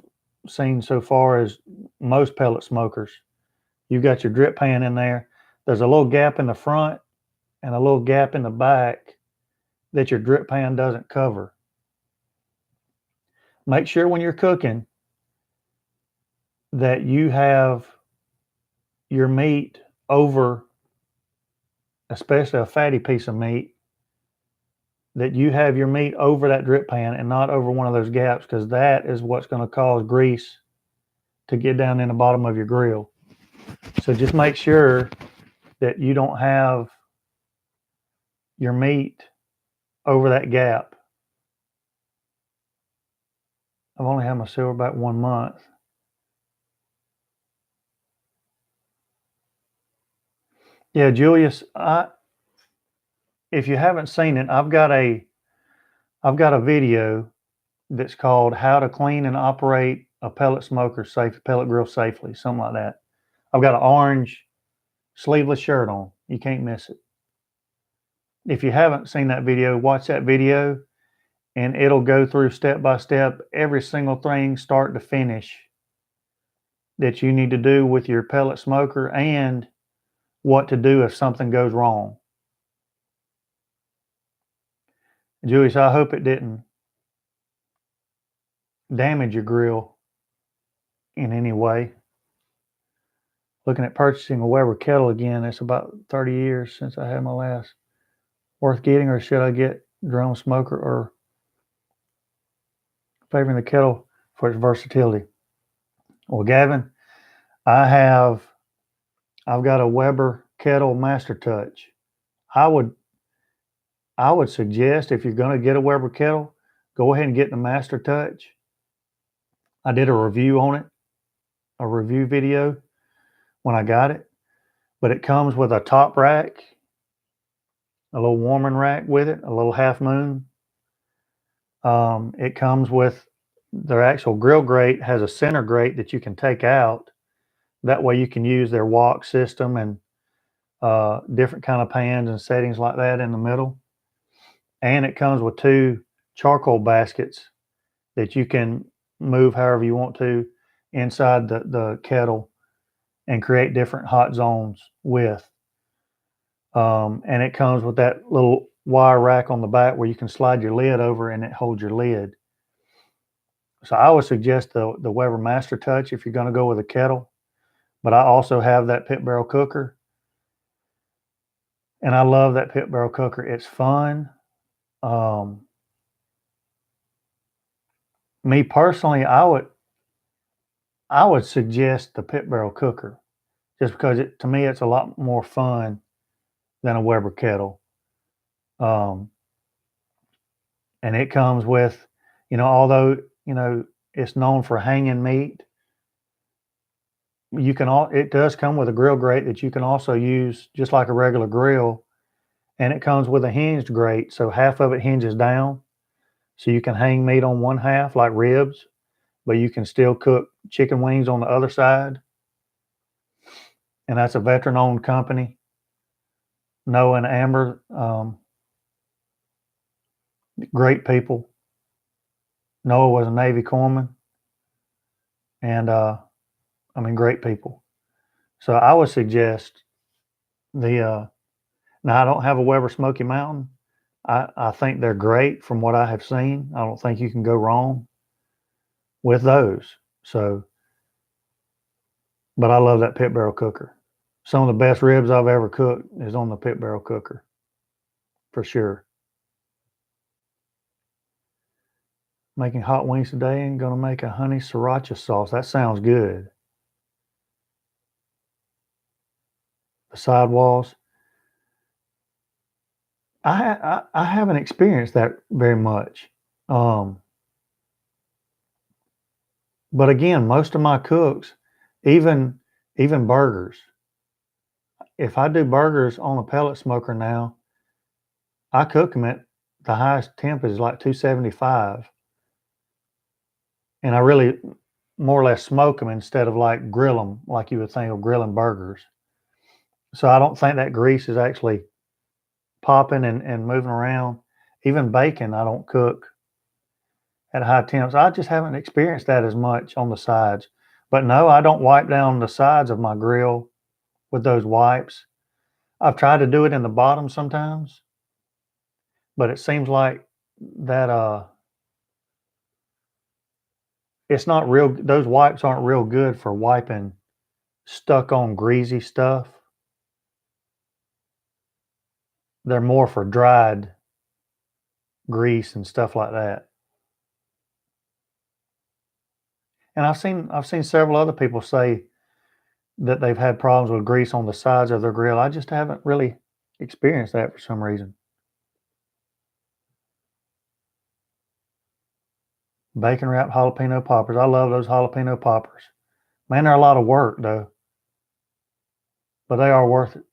seen so far is most pellet smokers, you've got your drip pan in there. There's a little gap in the front and a little gap in the back that your drip pan doesn't cover. Make sure when you're cooking that you have your meat over, especially a fatty piece of meat, that you have your meat over that drip pan and not over one of those gaps, because that is what's going to cause grease to get down in the bottom of your grill. So just make sure that you don't have your meat over that gap. I've only had my Silverbac 1 month. Yeah, Julius, if you haven't seen it, I've got a video that's called "How to Clean and Operate a Pellet Smoker Pellet Grill Safely," something like that. I've got an orange sleeveless shirt on. You can't miss it. If you haven't seen that video, watch that video, and it'll go through step by step every single thing, start to finish, that you need to do with your pellet smoker and what to do if something goes wrong. Julius, I hope it didn't damage your grill in any way. Looking at purchasing a Weber kettle again. It's about 30 years since I had my last. Worth getting, or should I get drum smoker, or favoring the kettle for its versatility? Well, Gavin, I've got a Weber kettle Master Touch. I would suggest, if you're going to get a Weber kettle, go ahead and get the Master Touch. I did a review on it, a review video when I got it, but it comes with a top rack, a little warming rack with it, a little half moon. It comes with their actual grill grate, has a center grate that you can take out. That way you can use their wok system and different kind of pans and settings like that in the middle. And it comes with 2 charcoal baskets that you can move however you want to inside the kettle and create different hot zones with. And it comes with that little wire rack on the back where you can slide your lid over and it holds your lid. So I would suggest the Weber Master Touch if you're going to go with a kettle. But I also have that pit barrel cooker, and I love that pit barrel cooker. It's fun. Me personally, I would suggest the pit barrel cooker, just because to me it's a lot more fun than a Weber kettle. And it comes with, although it's known for hanging meat, it does come with a grill grate that you can also use just like a regular grill, and it comes with a hinged grate, so half of it hinges down. So you can hang meat on one half like ribs, but you can still cook chicken wings on the other side. And that's a veteran-owned company. Noah and Amber, great people. Noah was a Navy corpsman, and great people. So I would suggest the. Now I don't have a Weber Smoky Mountain. I think they're great from what I have seen. I don't think you can go wrong with those. So, but I love that pit barrel cooker. Some of the best ribs I've ever cooked is on the pit barrel cooker, for sure. Making hot wings today and going to make a honey sriracha sauce. That sounds good. The sidewalls. I haven't experienced that very much. But again, most of my cooks, even burgers. If I do burgers on a pellet smoker now, I cook them at the highest temp is like 275. And I really more or less smoke them instead of like grill them like you would think of grilling burgers. So I don't think that grease is actually popping and moving around. Even bacon, I don't cook at high temps. I just haven't experienced that as much on the sides. But no, I don't wipe down the sides of my grill with those wipes. I've tried to do it in the bottom sometimes, but it seems like that it's not real. Those wipes aren't real good for wiping stuck on greasy stuff. They're more for dried grease and stuff like that. And I've seen several other people say that they've had problems with grease on the sides of their grill. I just haven't really experienced that for some reason. Bacon wrapped jalapeno poppers. I love those jalapeno poppers. Man, they're a lot of work though, but they are worth it.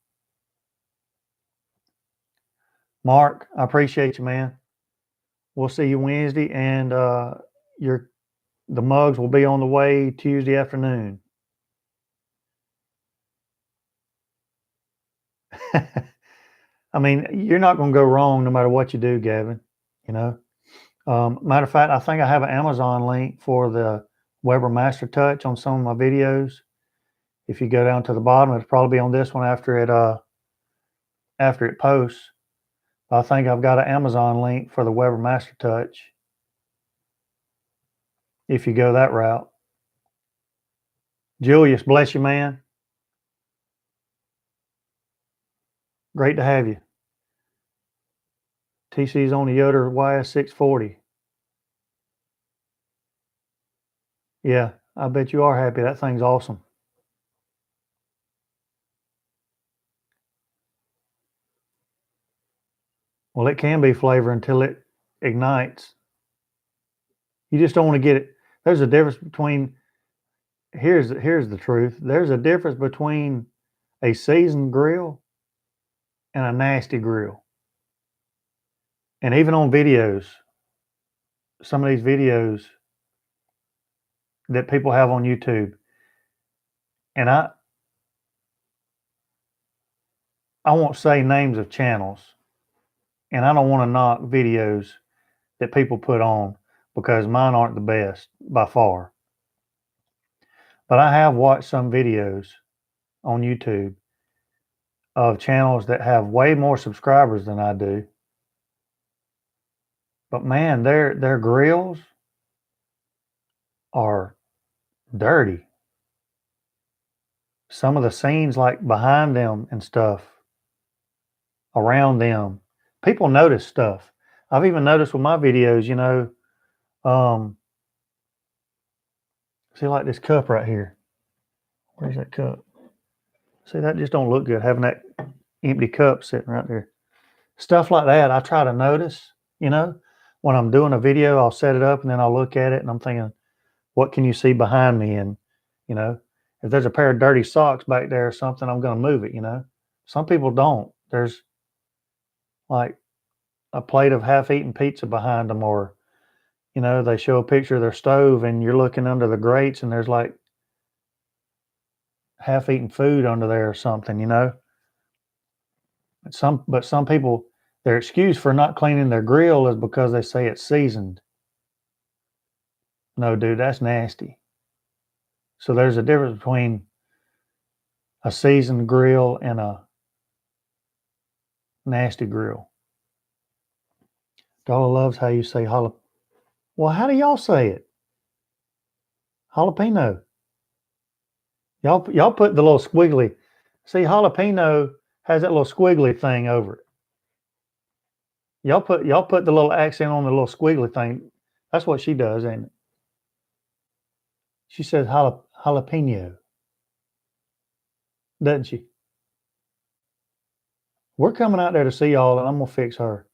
Mark, I appreciate you, man. We'll see you Wednesday, and the mugs will be on the way Tuesday afternoon. I mean, you're not going to go wrong no matter what you do, Gavin. You know. Matter of fact, I think I have an Amazon link for the Weber Master Touch on some of my videos. If you go down to the bottom, it'll probably be on this one after it posts. I think I've got an Amazon link for the Weber Master Touch. If you go that route. Julius, bless you, man. Great to have you. TC's on the Yoder YS640. Yeah, I bet you are happy. That thing's awesome. Well, it can be flavor until it ignites. You just don't want to get it. There's a difference between, here's the truth. There's a difference between a seasoned grill and a nasty grill. And even on videos, some of these videos that people have on YouTube, and I won't say names of channels, and I don't want to knock videos that people put on because mine aren't the best by far. But I have watched some videos on YouTube of channels that have way more subscribers than I do. But man, their grills are dirty. Some of the scenes like behind them and stuff, around them, people notice stuff. I've even noticed with my videos, you know, see like this cup right here. Where's that cup? See, that just don't look good, having that empty cup sitting right there. Stuff like that, I try to notice, you know. When I'm doing a video, I'll set it up and then I'll look at it and I'm thinking, what can you see behind me? And, you know, if there's a pair of dirty socks back there or something, I'm going to move it, you know. Some people don't. There's like a plate of half-eaten pizza behind them, or You know, they show a picture of their stove and you're looking under the grates and there's like half-eaten food under there or something, you know. But some people, their excuse for not cleaning their grill is because they say it's seasoned. No, dude, that's nasty. So there's a difference between a seasoned grill and a nasty grill. Dollar loves how you say jalapeno. Well, how do y'all say it? Jalapeno. Y'all put the little squiggly. See, jalapeno has that little squiggly thing over it. Y'all put the little accent on the little squiggly thing. That's what she does, ain't it? She says jalapeno, doesn't she? We're coming out there to see y'all, and I'm gonna fix her.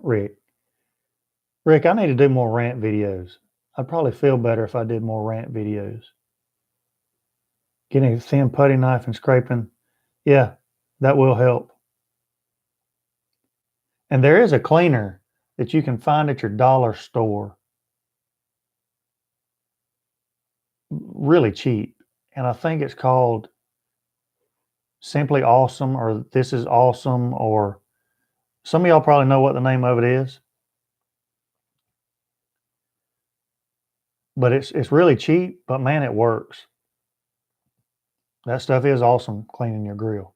Rick, I need to do more rant videos. I'd probably feel better if I did more rant videos. Getting a thin putty knife and scraping, yeah, that will help. And there is a cleaner that you can find at your dollar store, really cheap, and I think it's called Simply Awesome or This Is Awesome, or some of y'all probably know what the name of it is. But it's really cheap, but man, it works. That stuff is awesome cleaning your grill.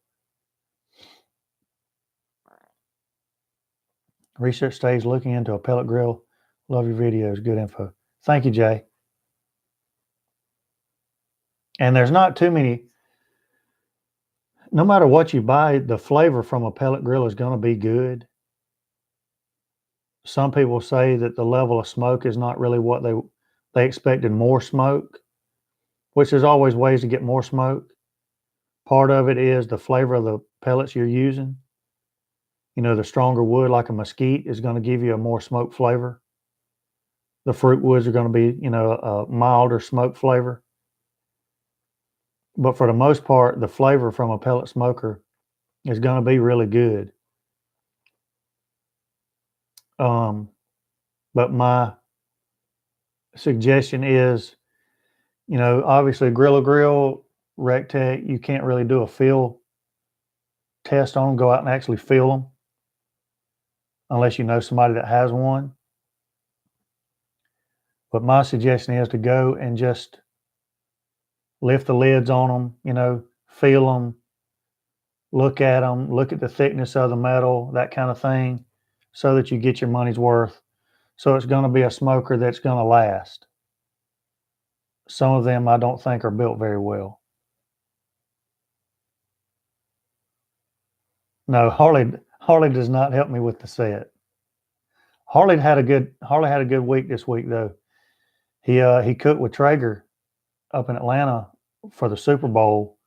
Research stage looking into a pellet grill. Love your videos. Good info. Thank you, Jay. And there's not too many. No matter what you buy, the flavor from a pellet grill is going to be good. Some people say that the level of smoke is not really what they expected, more smoke, which there's always ways to get more smoke. Part of it is the flavor of the pellets you're using. You know, the stronger wood, like a mesquite, is going to give you a more smoke flavor. The fruit woods are going to be, you know, a milder smoke flavor. But for the most part, the flavor from a pellet smoker is going to be really good. But my suggestion is, you know, obviously Grilla Grill, Rectech, you can't really do a feel test on them, go out and actually feel them unless you know somebody that has one. But my suggestion is to go and just lift the lids on them, you know, feel them, look at them, look at the thickness of the metal, that kind of thing, so that you get your money's worth. So it's going to be a smoker that's going to last. Some of them I don't think are built very well. No, Harley does not help me with the set. Harley had a good week this week though. He cooked with Traeger up in Atlanta for the Super Bowl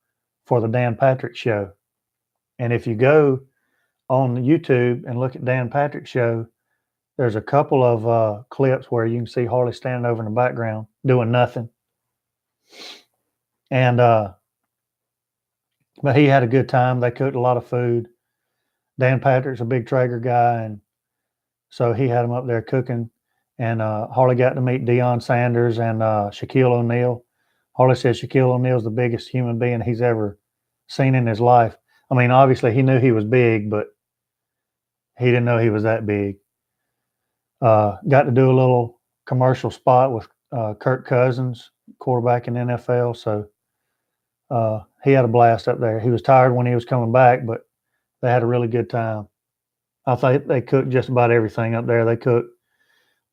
for the Dan Patrick show. And if you go on YouTube and look at Dan Patrick show, there's a couple of clips where you can see Harley standing over in the background doing nothing. And but he had a good time. They cooked a lot of food. Dan Patrick's a big Traeger guy, and so he had him up there cooking. And Harley got to meet Deion Sanders and Shaquille O'Neal. Harley says Shaquille O'Neal's the biggest human being he's ever seen in his life. I mean, obviously he knew he was big, but he didn't know he was that big. Got to do a little commercial spot with Kirk Cousins, quarterback in NFL. So he had a blast up there. He was tired when he was coming back, but they had a really good time. I think they cooked just about everything up there. They cooked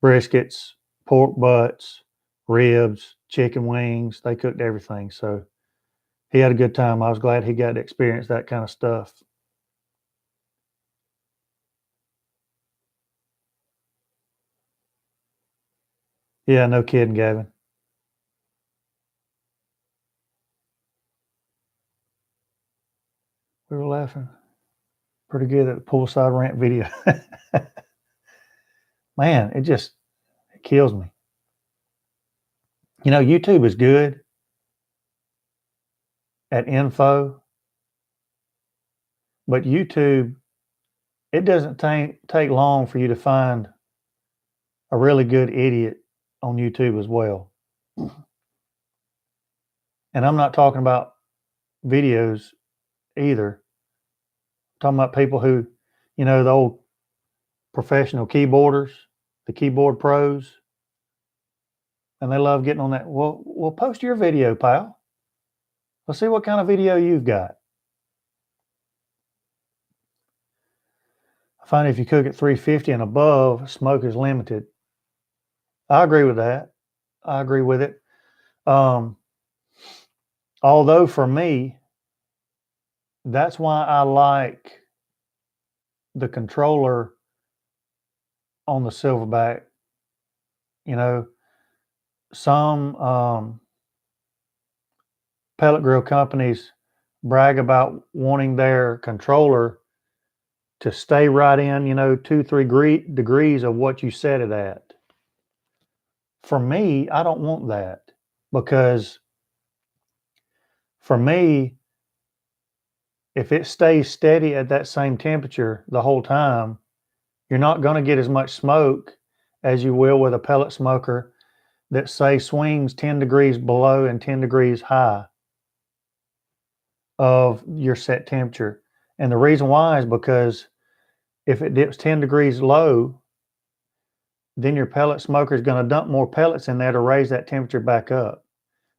briskets, pork butts, ribs, chicken wings. They cooked everything. So he had a good time. I was glad he got to experience that kind of stuff. Yeah, no kidding, Gavin. We were laughing pretty good at the poolside rant video. Man, it kills me. You know, YouTube is good at info, but YouTube it doesn't take long for you to find a really good idiot on YouTube as well. And I'm not talking about videos either. I'm talking about people who, the old professional keyboarders, the keyboard pros, and they love getting on that. Well, post your video, pal. Let's see what kind of video you've got. I find if you cook at 350 and above, smoke is limited. I agree with that. I agree with it. Although for me, that's why I like the controller on the Silverbac. Some pellet grill companies brag about wanting their controller to stay right in, 2-3 degrees of what you set it at. For me, I don't want that, because for me, if it stays steady at that same temperature the whole time, you're not going to get as much smoke as you will with a pellet smoker that, say, swings 10 degrees below and 10 degrees high of your set temperature. And the reason why is because if it dips 10 degrees low, then your pellet smoker is going to dump more pellets in there to raise that temperature back up,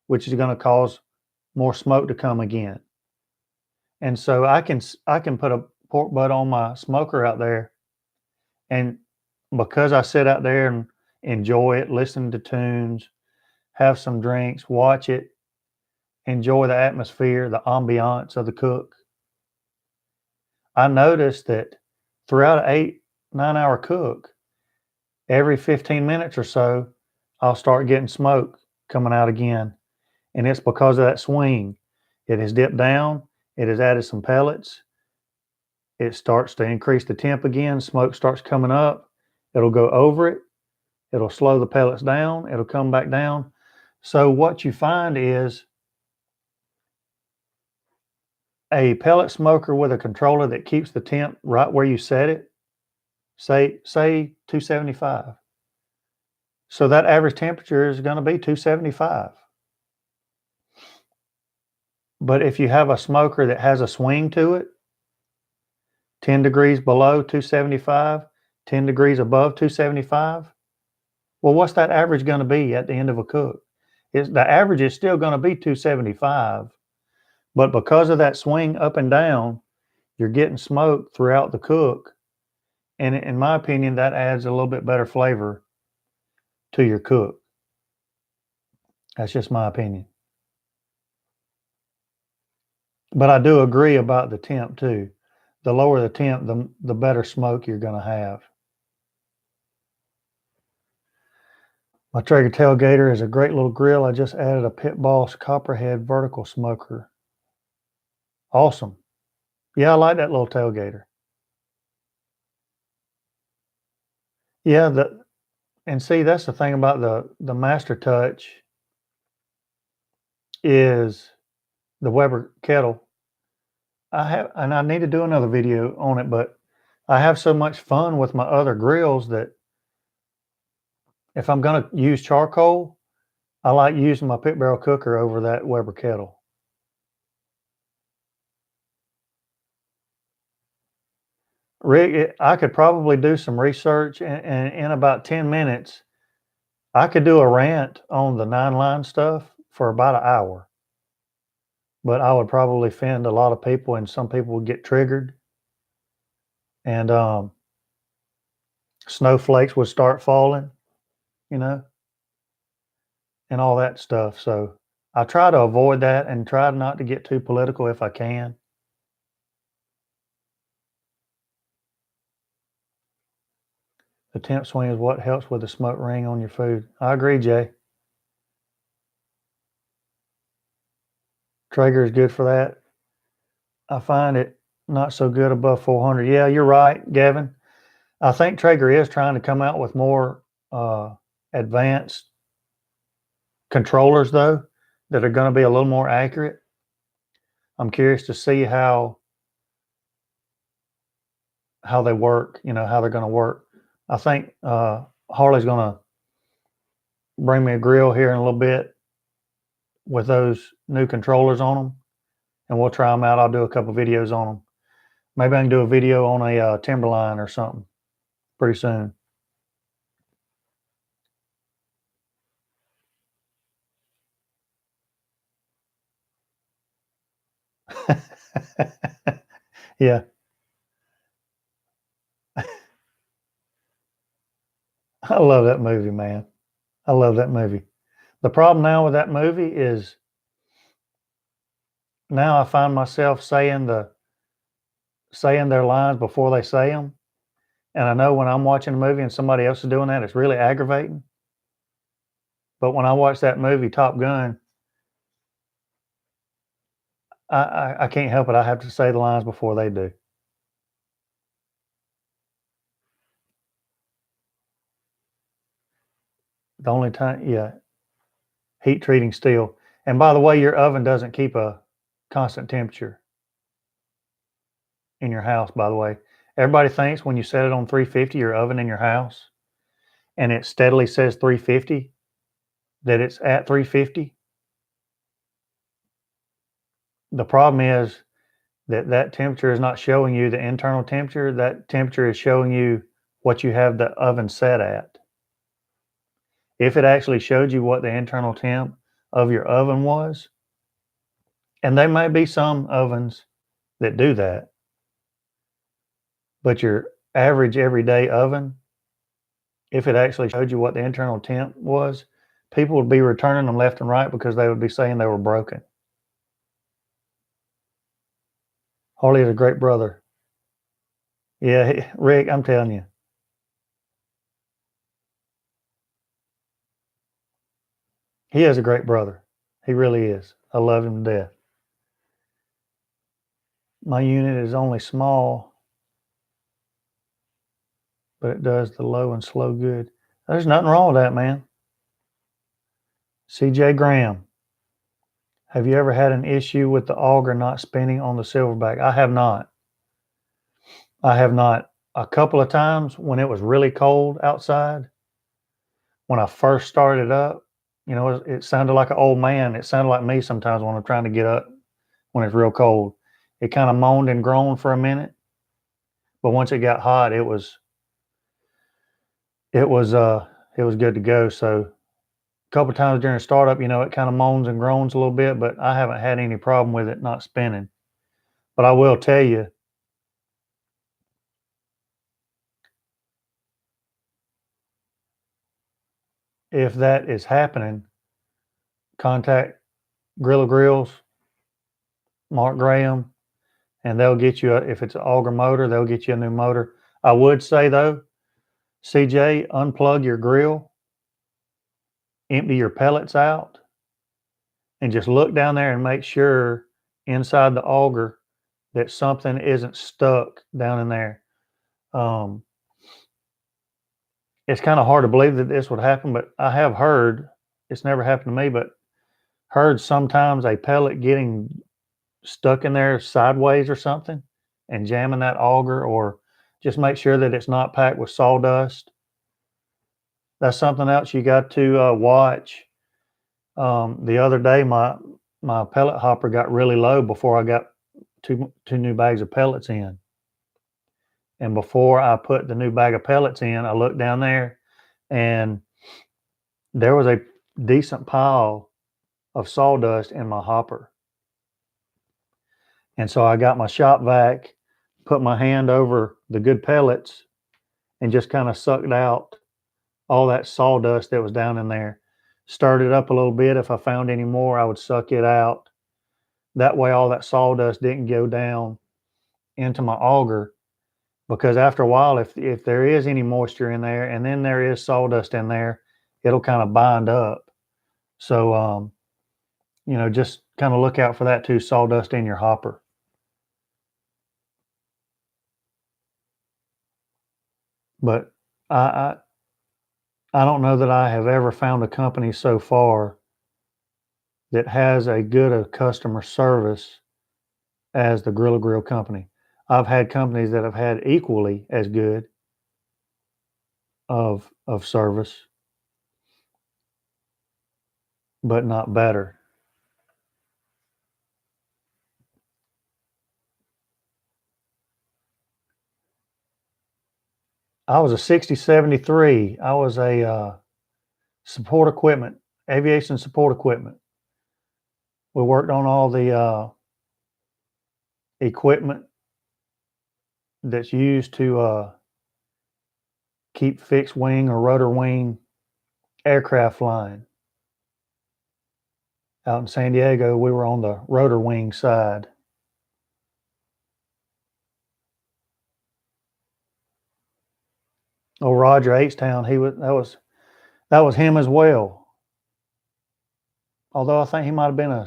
which is going to cause more smoke to come again. And so I can put a pork butt on my smoker out there, and because I sit out there and enjoy it, listen to tunes, have some drinks, watch it, enjoy the atmosphere, the ambiance of the cook, I noticed that throughout an 8-9 hour cook, every 15 minutes or so, I'll start getting smoke coming out again. And it's because of that swing. It has dipped down, it has added some pellets, it starts to increase the temp again, smoke starts coming up, it'll go over it, it'll slow the pellets down, it'll come back down. So what you find is a pellet smoker with a controller that keeps the temp right where you set it, say 275. So that average temperature is going to be 275. But if you have a smoker that has a swing to it, 10 degrees below 275, 10 degrees above 275, well, what's that average going to be at the end of a cook? The average is still going to be 275, but because of that swing up and down, you're getting smoke throughout the cook. And in my opinion, that adds a little bit better flavor to your cook. That's just my opinion. But I do agree about the temp too. The lower the temp, the better smoke you're going to have. My Traeger Tailgater is a great little grill. I just added a Pit Boss Copperhead vertical smoker. Awesome. Yeah, I like that little tailgater. Yeah, and see, that's the thing about the Master Touch is the Weber kettle. I need to do another video on it, but I have so much fun with my other grills that if I'm going to use charcoal, I like using my pit barrel cooker over that Weber kettle. Rick, I could probably do some research, and in about 10 minutes, I could do a rant on the 9-line stuff for about an hour. But I would probably offend a lot of people, and some people would get triggered. And snowflakes would start falling, and all that stuff. So I try to avoid that and try not to get too political if I can. The temp swing is what helps with the smoke ring on your food. I agree, Jay. Traeger is good for that. I find it not so good above 400. Yeah, you're right, Gavin. I think Traeger is trying to come out with more advanced controllers, though, that are going to be a little more accurate. I'm curious to see how how they work, how they're going to work. I think Harley's going to bring me a grill here in a little bit with those new controllers on them, and we'll try them out. I'll do a couple videos on them. Maybe I can do a video on a Timberline or something pretty soon. Yeah, I love that movie, man. I love that movie. The problem now with that movie is now I find myself saying their lines before they say them, and I know when I'm watching a movie and somebody else is doing that, it's really aggravating. But when I watch that movie Top Gun, I can't help it. I have to say the lines before they do. The only time, yeah, heat treating steel. And by the way, your oven doesn't keep a constant temperature in your house, by the way. Everybody thinks when you set it on 350, your oven in your house, and it steadily says 350, that it's at 350. The problem is that temperature is not showing you the internal temperature. That temperature is showing you what you have the oven set at. If it actually showed you what the internal temp of your oven was, and there may be some ovens that do that, but your average everyday oven, if it actually showed you what the internal temp was, people would be returning them left and right because they would be saying they were broken. Harley is a great brother. Yeah, Rick, I'm telling you, he is a great brother. He really is. I love him to death. My unit is only small, but it does the low and slow good. There's nothing wrong with that, man. CJ Graham, have you ever had an issue with the auger not spinning on the Silverbac? I have not. I have not. A couple of times when it was really cold outside, when I first started up, it sounded like an old man. It sounded like me sometimes when I'm trying to get up when it's real cold. It kind of moaned and groaned for a minute, but once it got hot, it was good to go. So a couple of times during startup, it kind of moans and groans a little bit, but I haven't had any problem with it not spinning. But I will tell you, if that is happening, contact Grilla Grills, Mark Graham, and they'll get you, if it's an auger motor, they'll get you a new motor. I would say though, CJ, unplug your grill, empty your pellets out, and just look down there and make sure inside the auger that something isn't stuck down in there. Um, it's kind of hard to believe that this would happen, but I have heard, it's never happened to me, but heard sometimes a pellet getting stuck in there sideways or something and jamming that auger, or just make sure that it's not packed with sawdust. That's something else you got to watch. The other day, my pellet hopper got really low before I got two new bags of pellets in. And before I put the new bag of pellets in, I looked down there and there was a decent pile of sawdust in my hopper. And so I got my shop vac, put my hand over the good pellets, and just kind of sucked out all that sawdust that was down in there. Stirred it up a little bit. If I found any more, I would suck it out. That way, all that sawdust didn't go down into my auger. Because after a while, if there is any moisture in there, and then there is sawdust in there, it'll kind of bind up. So, just kind of look out for that too, sawdust in your hopper. But I I don't know that I have ever found a company so far that has a good customer service as the Grilla Grill company. I've had companies that have had equally as good of service, but not better. I was a 6073. I was a support equipment, aviation support equipment. We worked on all the equipment that's used to keep fixed wing or rotor wing aircraft flying. Out in San Diego, we were on the rotor wing side. Oh, Roger H-Town, that was him as well. Although I think he might have been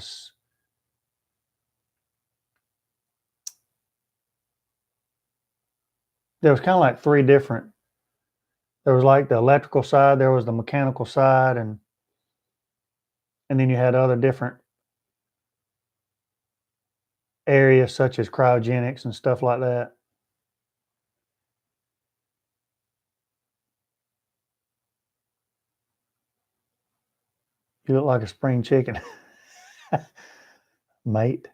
there was kind of like three different. There was like the electrical side, there was the mechanical side, and then you had other different areas such as cryogenics and stuff like that. You look like a spring chicken, mate.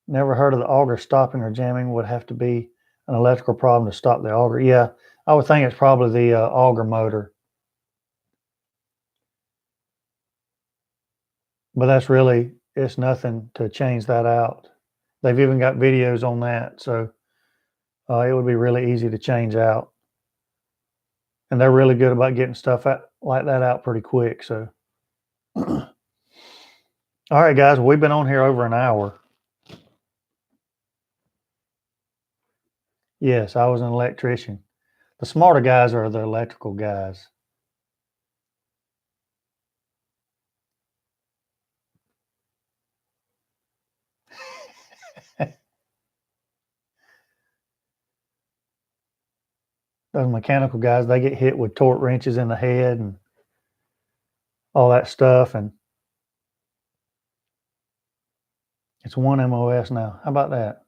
Never heard of the auger stopping or jamming. Would have to be an electrical problem to stop the auger. Yeah, I would think it's probably the auger motor. But it's nothing to change that out. They've even got videos on that, so it would be really easy to change out. And they're really good about getting stuff like that out pretty quick. So, all right, guys, we've been on here over an hour. Yes, I was an electrician. The smarter guys are the electrical guys. Those mechanical guys, they get hit with torque wrenches in the head and all that stuff. And it's one MOS now. How about that?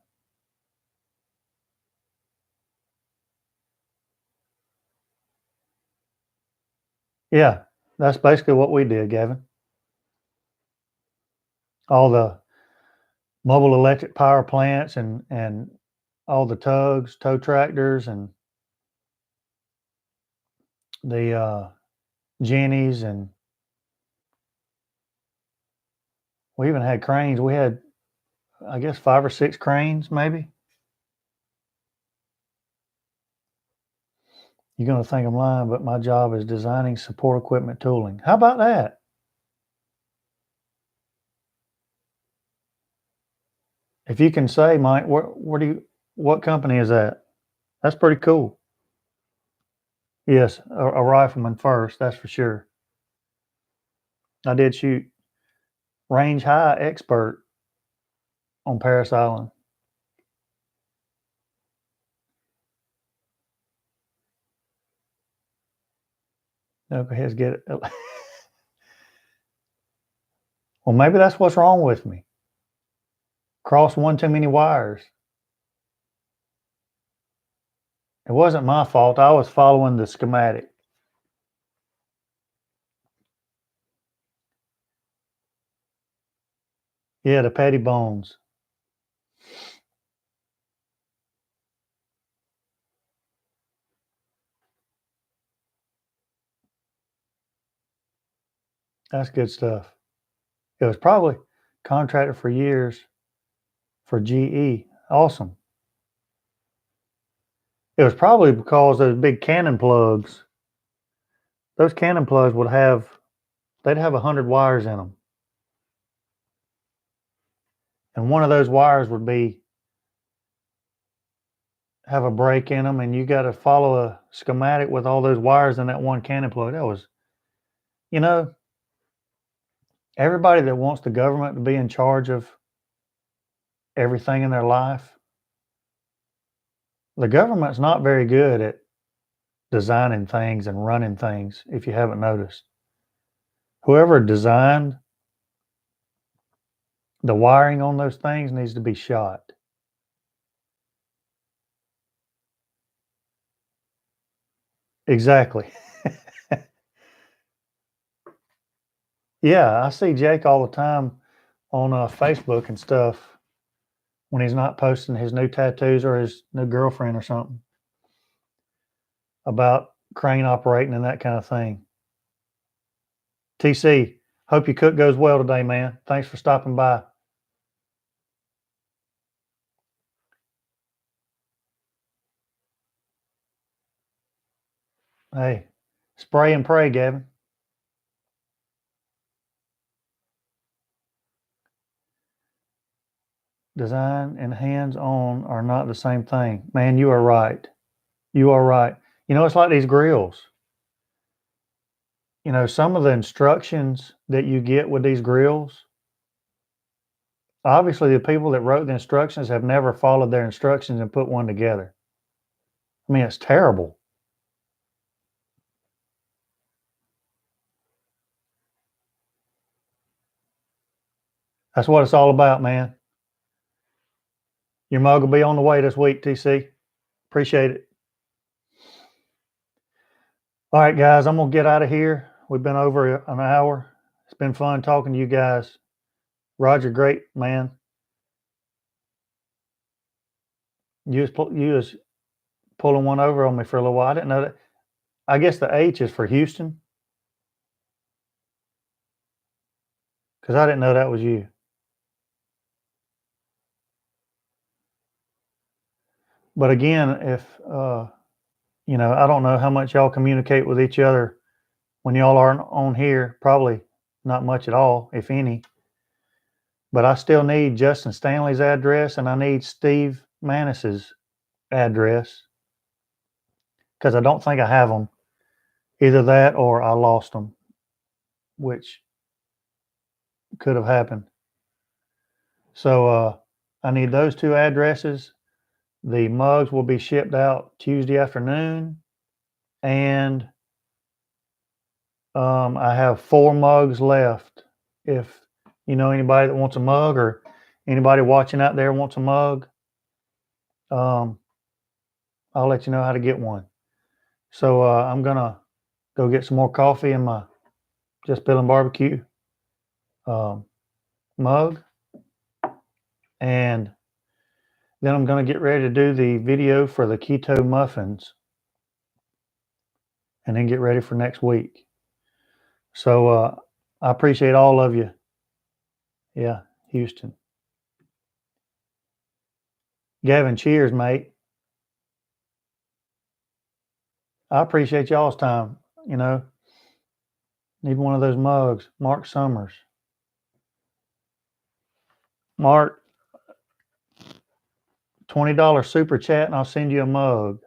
Yeah, that's basically what we did, Gavin. All the mobile electric power plants and all the tugs, tow tractors, and the jennies, and we even had cranes. We had, I guess, 5 or 6 cranes, maybe. You're going to think I'm lying, but my job is designing support equipment tooling. How about that? If you can say, Mike, what company is that? That's pretty cool. Yes, a rifleman first, that's for sure. I did shoot range high expert on Paris Island. Okay, let's get it. Well, maybe that's what's wrong with me. Crossed one too many wires. It wasn't my fault. I was following the schematic. Yeah, the patty bones. That's good stuff. It was probably contracted for years for GE. Awesome. It was probably because those big cannon plugs, those cannon plugs they'd have 100 wires in them. And one of those wires would have a break in them, and you got to follow a schematic with all those wires in that one cannon plug. That was, you know, everybody that wants the government to be in charge of everything in their life, the government's not very good at designing things and running things, if you haven't noticed. Whoever designed the wiring on those things needs to be shot. Exactly. Yeah, I see Jake all the time on Facebook and stuff when he's not posting his new tattoos or his new girlfriend or something about crane operating and that kind of thing. TC, hope your cook goes well today, man. Thanks for stopping by. Hey, spray and pray, Gavin. Design and hands on are not the same thing. Man, you are right. You are right. You know, it's like these grills. You know, some of the instructions that you get with these grills, obviously, the people that wrote the instructions have never followed their instructions and put one together. I mean, it's terrible. That's what it's all about, man. Your mug will be on the way this week, TC. Appreciate it. All right, guys, I'm going to get out of here. We've been over an hour. It's been fun talking to you guys. Roger, great, man. You was pulling one over on me for a little while. I didn't know that. I guess the H is for Houston because I didn't know that was you. But again, if you know, I don't know how much y'all communicate with each other when y'all aren't on here. Probably not much at all, if any. But I still need Justin Stanley's address and I need Steve Manis's address because I don't think I have them. Either that or I lost them, which could have happened. So I need those two addresses. The mugs will be shipped out Tuesday afternoon, and I have 4 mugs left. If you know anybody that wants a mug or anybody watching out there wants a mug, um, I'll let you know how to get one. So I'm gonna go get some more coffee in my Jus Piddlin BBQ um, mug, and then I'm gonna get ready to do the video for the keto muffins, and then get ready for next week. So I appreciate all of you. Yeah, Houston. Gavin, cheers, mate. I appreciate y'all's time. You know, need one of those mugs. Mark Summers. Mark, $20 super chat and I'll send you a mug.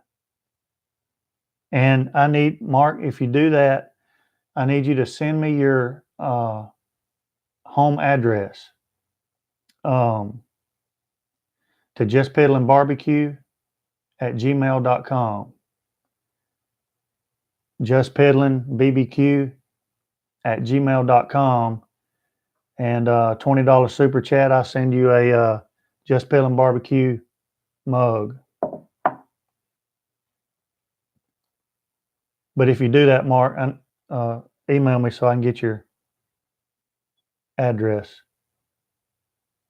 And I need, Mark, if you do that, I need you to send me your home address to Jus Piddlin BBQ at gmail.com. Jus Piddlin BBQ at gmail.com. And $20 super chat, I'll send you a Jus Piddlin BBQ mug. But if you do that, Mark, email me so I can get your address.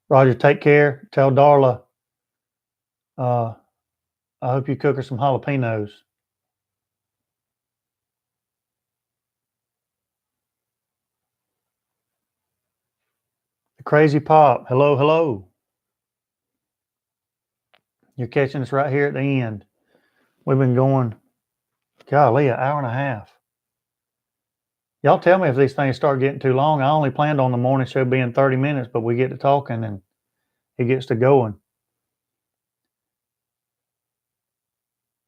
Roger, take care. Tell Darla I hope you cook her some jalapenos. The Crazy Pop, hello, hello. You're catching us right here at the end. We've been going, golly, an hour and a half. Y'all tell me if these things start getting too long. I only planned on the morning show being 30 minutes, but we get to talking and it gets to going.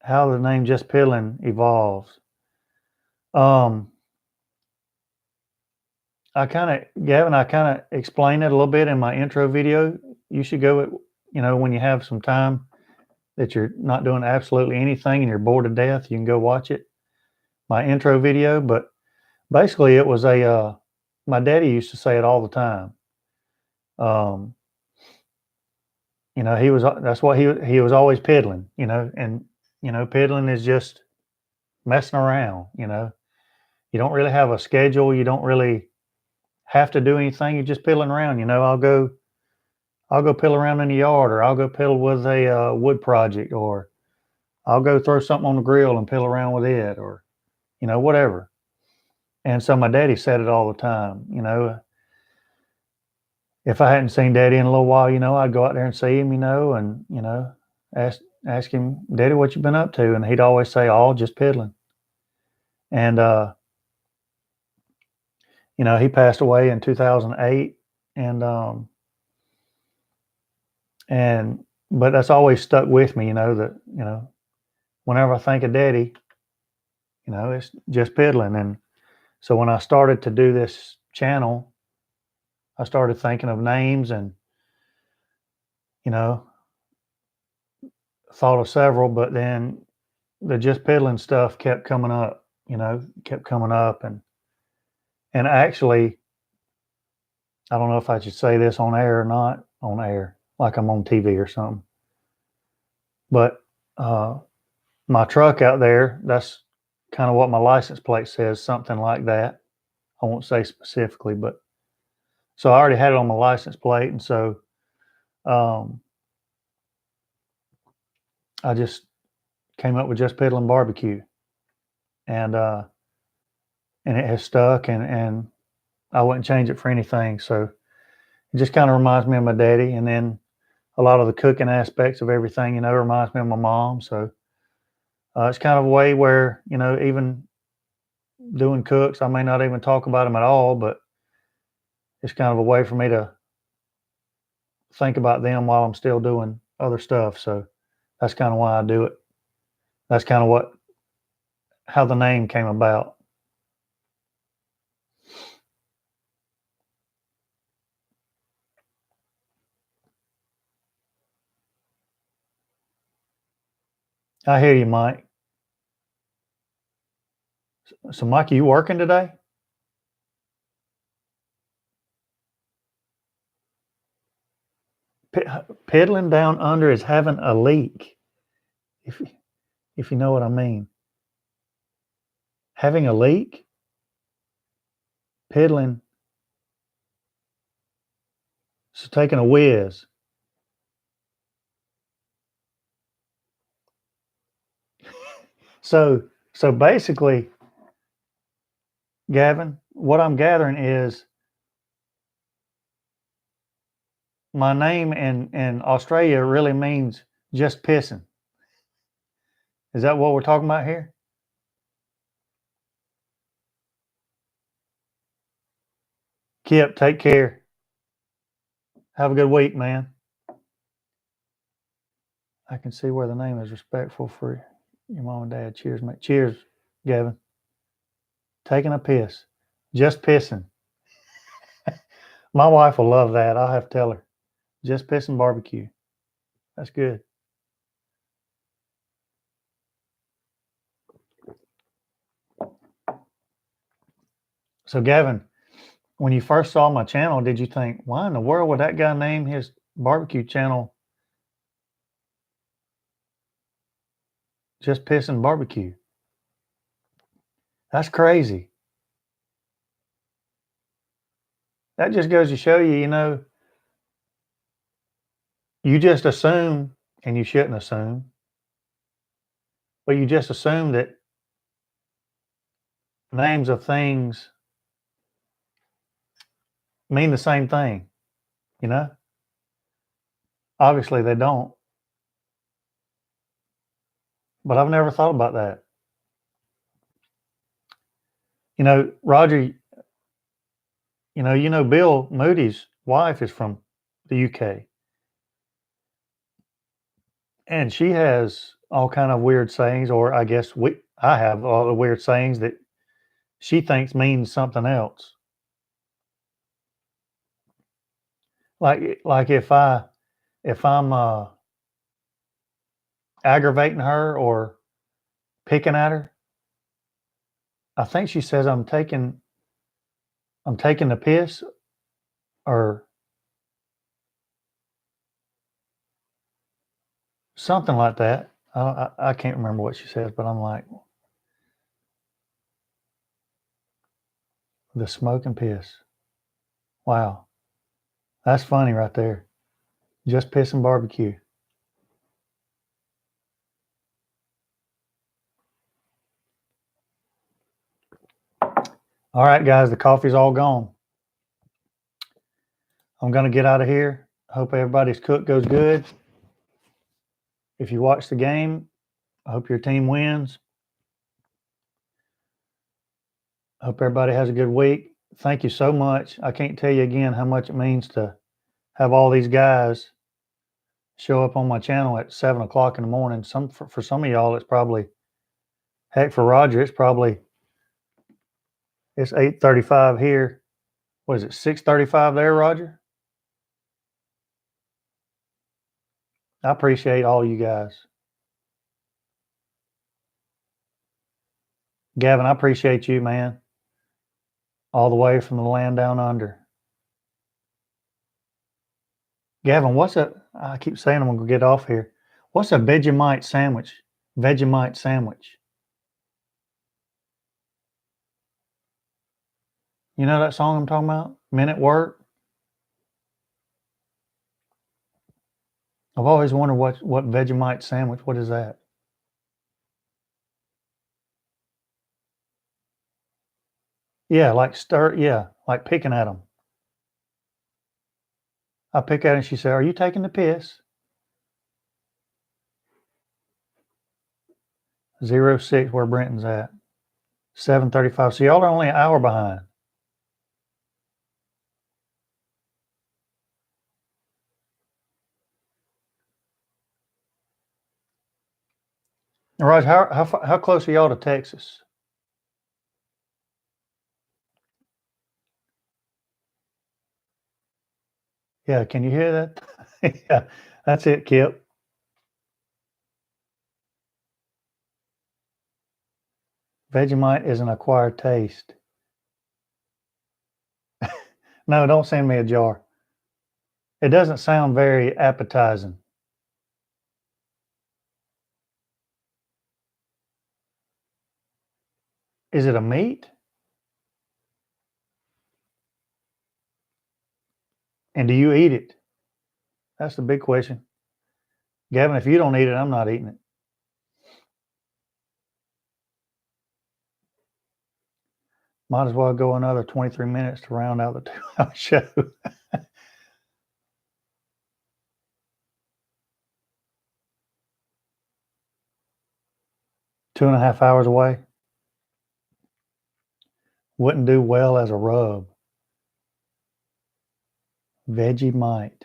How the name Jus Piddlin evolves. Gavin, I kind of explained it a little bit in my intro video. You should go, when you have some time that you're not doing absolutely anything and you're bored to death, you can go watch it. My intro video, but basically it was my daddy used to say it all the time. That's what he was always piddling, and piddling is just messing around, you know. You don't really have a schedule. You don't really have to do anything. You're just piddling around, you know. I'll go piddle around in the yard, or I'll go piddle with a wood project, or I'll go throw something on the grill and piddle around with it, or whatever. And so my daddy said it all the time. If I hadn't seen Daddy in a little while, I'd go out there and see him, and ask him, Daddy, what you been up to? And he'd always say, "Oh, just piddling." And he passed away in 2008, and but that's always stuck with me. That whenever I think of Daddy, it's just piddling. And so when I started to do this channel, I started thinking of names, and you know thought of several, but then the just piddling stuff kept coming up. Kept coming up, and actually, I don't know if I should say this on air or not on air, like I'm on TV or something. But my truck out there, that's kind of what my license plate says, something like that. I won't say specifically, but so I already had it on my license plate, and so I just came up with Jus Piddlin BBQ, and it has stuck, and I wouldn't change it for anything. So it just kind of reminds me of my daddy, and then a lot of the cooking aspects of everything, reminds me of my mom. So it's kind of a way where, even doing cooks, I may not even talk about them at all, but it's kind of a way for me to think about them while I'm still doing other stuff. So that's kind of why I do it. That's kind of how the name came about. I hear you, Mike. So, Mike, are you working today? Piddling down under is having a leak. If you know what I mean. Having a leak, piddling, so taking a whiz. So basically, Gavin, what I'm gathering is my name in Australia really means just pissing. Is that what we're talking about here? Kip, take care. Have a good week, man. I can see where the name is respectful for your mom and dad. Cheers, mate. Cheers, Gavin. Taking a piss. Just pissing. My wife will love that. I'll have to tell her. Just pissing barbecue. That's good. So, Gavin, when you first saw my channel, did you think, why in the world would that guy name his barbecue channel Just Pissing Barbecue? That's crazy. That just goes to show you, you just assume, and you shouldn't assume, but you just assume that names of things mean the same thing, you know? Obviously, they don't, but I've never thought about that. Roger, Bill Moody's wife is from the UK, and she has all kind of weird sayings, or I guess I have all the weird sayings that she thinks means something else. Like if I'm aggravating her or picking at her, I think she says I'm taking the piss, or something like that. I can't remember what she says, but I'm like, The smoke and piss. Wow. That's funny right there. Just Pissing BBQ. All right, guys, the coffee's all gone. I'm going to get out of here. Hope everybody's cook goes good. If you watch the game, I hope your team wins. I hope everybody has a good week. Thank you so much. I can't tell you again how much it means to have all these guys show up on my channel at 7 o'clock in the morning. For some of y'all, it's probably, heck, for Roger, it's 8:35 here. What is it, 6:35 there, Roger? I appreciate all you guys. Gavin, I appreciate you, man. All the way from the land down under. Gavin, I keep saying I'm going to get off here. What's a Vegemite sandwich? Vegemite sandwich. You know that song I'm talking about? Men at Work? I've always wondered what Vegemite sandwich, what is that? Yeah, like like picking at them. I pick at her and she said, "Are you taking the piss?" 06 where Brenton's at. 7:35. So y'all are only an hour behind. Raj, how close are y'all to Texas? Yeah, can you hear that? Yeah, that's it, Kip. Vegemite is an acquired taste. No, don't send me a jar. It doesn't sound very appetizing. Is it a meat? And do you eat it? That's the big question. Gavin, if you don't eat it, I'm not eating it. Might as well go another 23 minutes to round out the 2-hour show. 2.5 hours away. Wouldn't do well as a rub. Vegemite.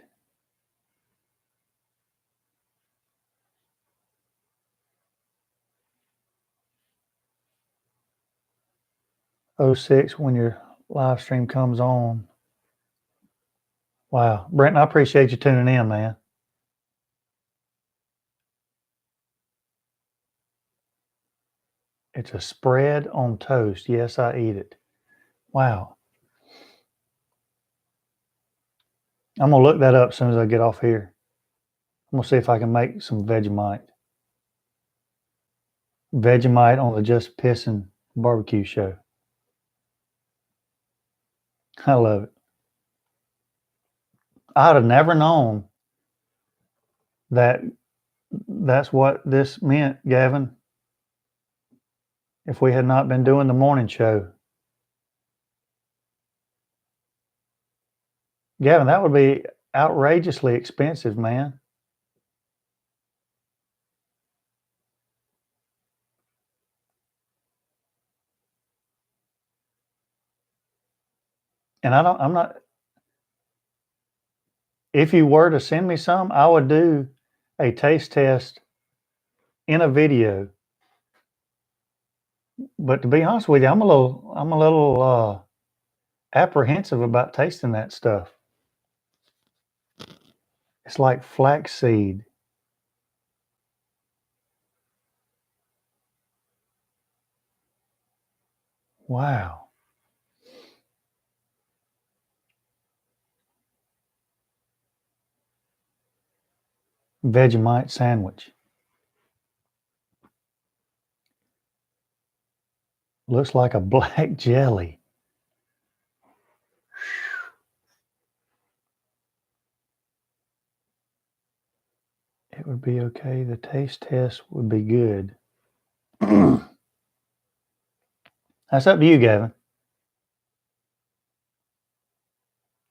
'06 when your live stream comes on. Wow. Brenton, I appreciate you tuning in, man. It's a spread on toast. Yes, I eat it. Wow. I'm going to look that up as soon as I get off here. I'm going to see if I can make some Vegemite. Vegemite on the Just Pissing BBQ show. I love it. I'd have never known that that's what this meant, Gavin, if we had not been doing the morning show. Gavin, that would be outrageously expensive, man. And I'm not, if you were to send me some, I would do a taste test in a video. But to be honest with you, I'm a little apprehensive about tasting that stuff. It's like flaxseed. Wow. Vegemite sandwich. Looks like a black jelly. It would be okay. The taste test would be good. That's up to you, Gavin.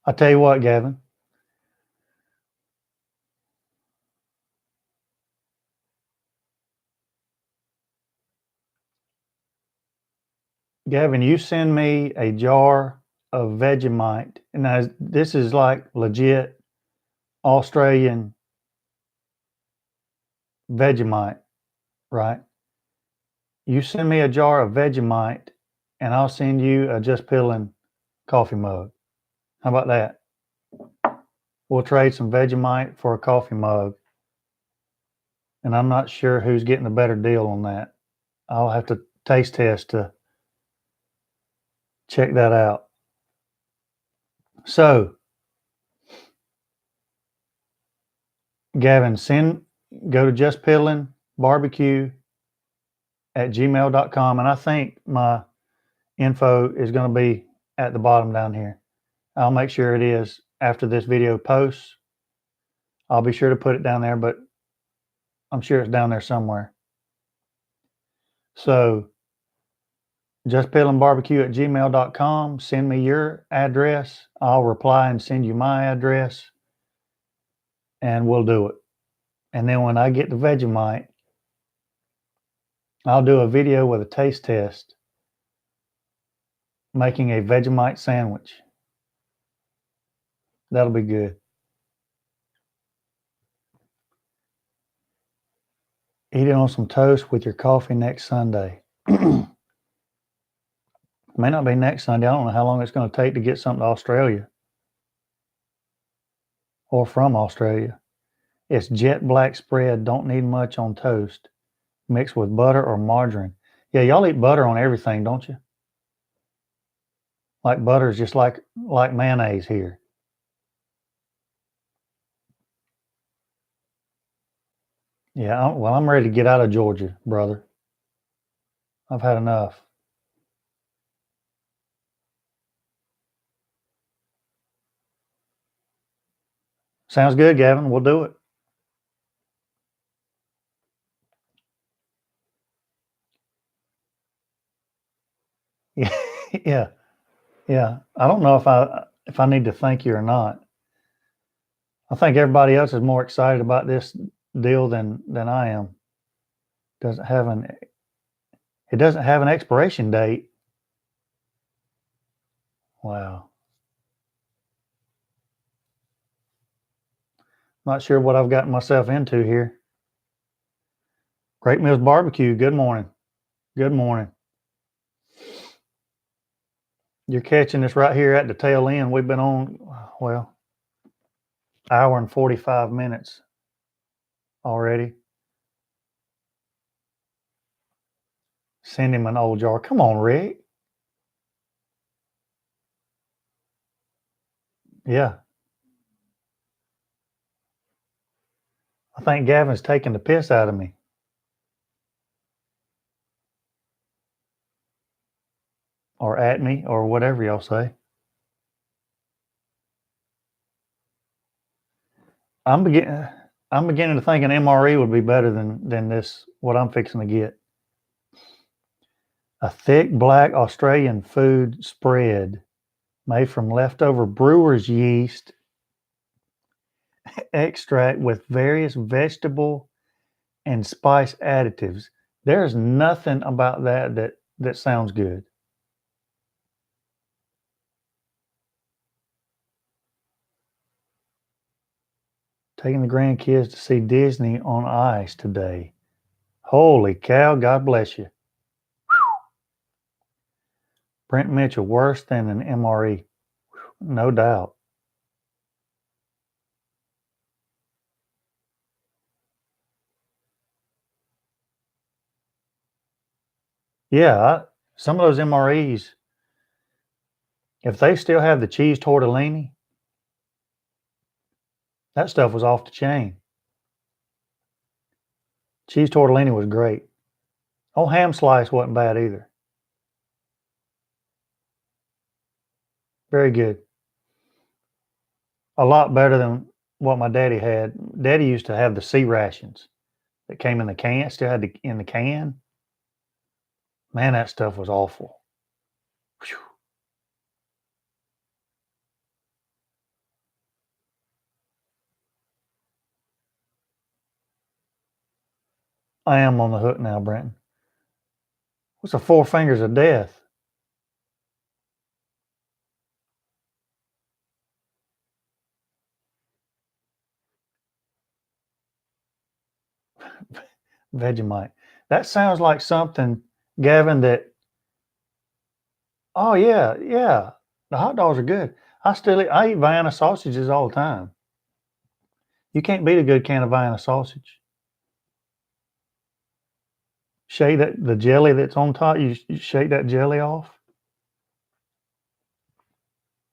I'll tell you what, Gavin. Gavin, you send me a jar of Vegemite. Now, this is like legit Australian Vegemite, right? You send me a jar of Vegemite, and I'll send you a Jus Piddlin coffee mug. How about that? We'll trade some Vegemite for a coffee mug. And I'm not sure who's getting a better deal on that. I'll have to taste test to check that out. So, Gavin, go to Jus Piddlin BBQ at gmail.com. And I think my info is going to be at the bottom down here. I'll make sure it is after this video posts. I'll be sure to put it down there, but I'm sure it's down there somewhere. So, Jus Piddlin BBQ at gmail.com. Send me your address. I'll reply and send you my address, and we'll do it. And then when I get the Vegemite, I'll do a video with a taste test making a Vegemite sandwich. That'll be good. Eat it on some toast with your coffee next Sunday. May not be next Sunday. I don't know how long it's going to take to get something to Australia or from Australia. It's jet black spread. Don't need much on toast. Mixed with butter or margarine. Yeah, y'all eat butter on everything, don't you? Like butter is just like mayonnaise here. Yeah, well, I'm ready to get out of Georgia, brother. I've had enough. Sounds good, Gavin. We'll do it. Yeah, yeah. I don't know if I need to thank you or not. I think everybody else is more excited about this deal than I am. It doesn't have an expiration date. Wow. Not sure what I've gotten myself into here. Great Mills Barbecue. Good morning. Good morning. You're catching this right here at the tail end. We've been on, well, hour and 45 minutes already. Send him an old jar. Come on, Rick. Yeah. I think Gavin's taking the piss out of me. Or at me, or whatever y'all say. I'm beginning to think an MRE would be better than this, what I'm fixing to get. A thick black Australian food spread made from leftover brewer's yeast extract with various vegetable and spice additives. There's nothing about that sounds good. Taking the grandkids to see Disney on ice today. Holy cow, God bless you. Brent Mitchell, worse than an MRE. No doubt. Yeah, some of those MREs, if they still have the cheese tortellini, that stuff was off the chain. Cheese tortellini was great. Oh, ham slice wasn't bad either. Very good. A lot better than what my daddy had. Daddy used to have the sea rations that came in the can, still had in the can. Man, that stuff was awful. Whew. I am on the hook now, Brenton. What's the four fingers of death? Vegemite. That sounds like something, Gavin, that, oh yeah, yeah. The hot dogs are good. I eat Vienna sausages all the time. You can't beat a good can of Vienna sausage. Shake the jelly that's on top, you shake that jelly off.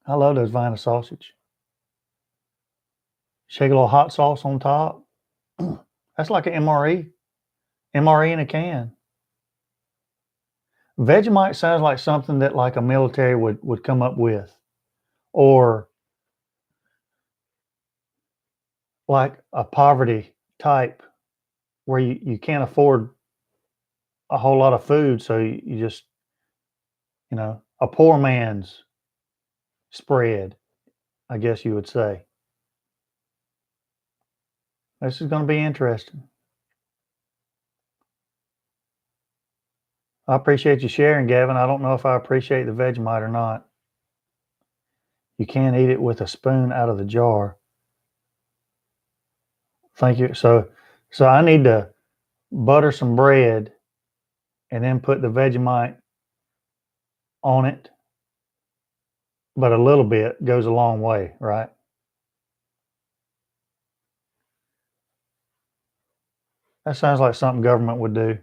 I love those Vienna sausage. Shake a little hot sauce on top. That's like an MRE. MRE in a can. Vegemite sounds like something that like a military would come up with. Or like a poverty type where you can't afford a whole lot of food, so you just, a poor man's spread, I guess you would say. This is going to be interesting. I appreciate you sharing, Gavin. I don't know if I appreciate the Vegemite or not. You can't eat it with a spoon out of the jar. Thank you. So I need to butter some bread and then put the Vegemite on it. But a little bit goes a long way, right? That sounds like something government would do.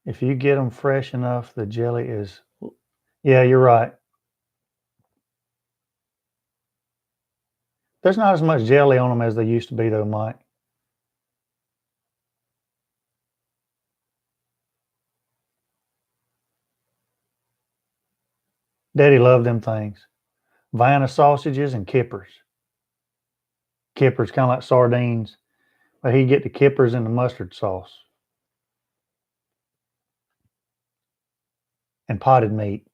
If you get them fresh enough, the jelly is, yeah, you're right. There's not as much jelly on them as there used to be, though, Mike. Daddy loved them things. Vienna sausages and kippers. Kippers, kind of like sardines, but he'd get the kippers in the mustard sauce and potted meat.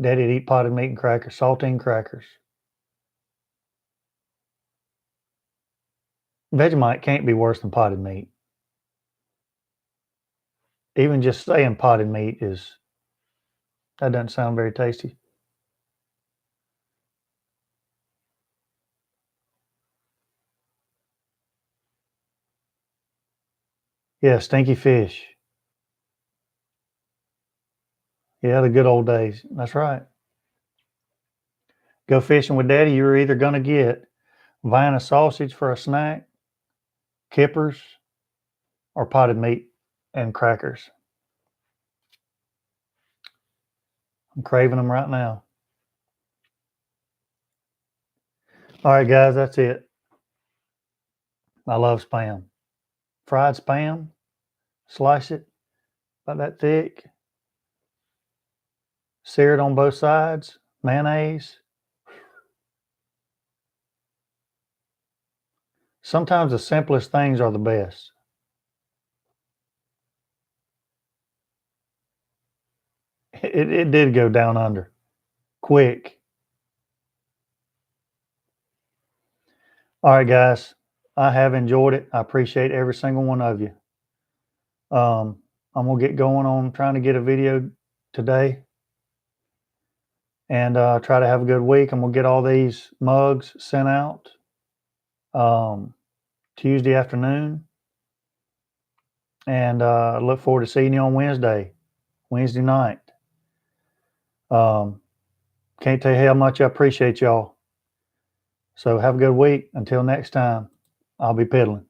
Daddy'd eat potted meat and crackers, saltine crackers. Vegemite can't be worse than potted meat. Even just saying potted meat that doesn't sound very tasty. Yeah, stinky fish. Yeah, the good old days. That's right. Go fishing with Daddy, you're either going to get Vienna sausage for a snack, kippers, or potted meat and crackers. I'm craving them right now. All right, guys, that's it. I love Spam. Fried Spam, slice it about that thick, sear it on both sides, mayonnaise. Sometimes the simplest things are the best. It did go down under quick. All right, guys, I have enjoyed it. I appreciate every single one of you. I'm gonna get going on trying to get a video today and try to have a good week. I'm gonna get all these mugs sent out Tuesday afternoon, and look forward to seeing you on Wednesday night. Can't tell you how much I appreciate y'all. So have a good week. Until next time, I'll be piddling.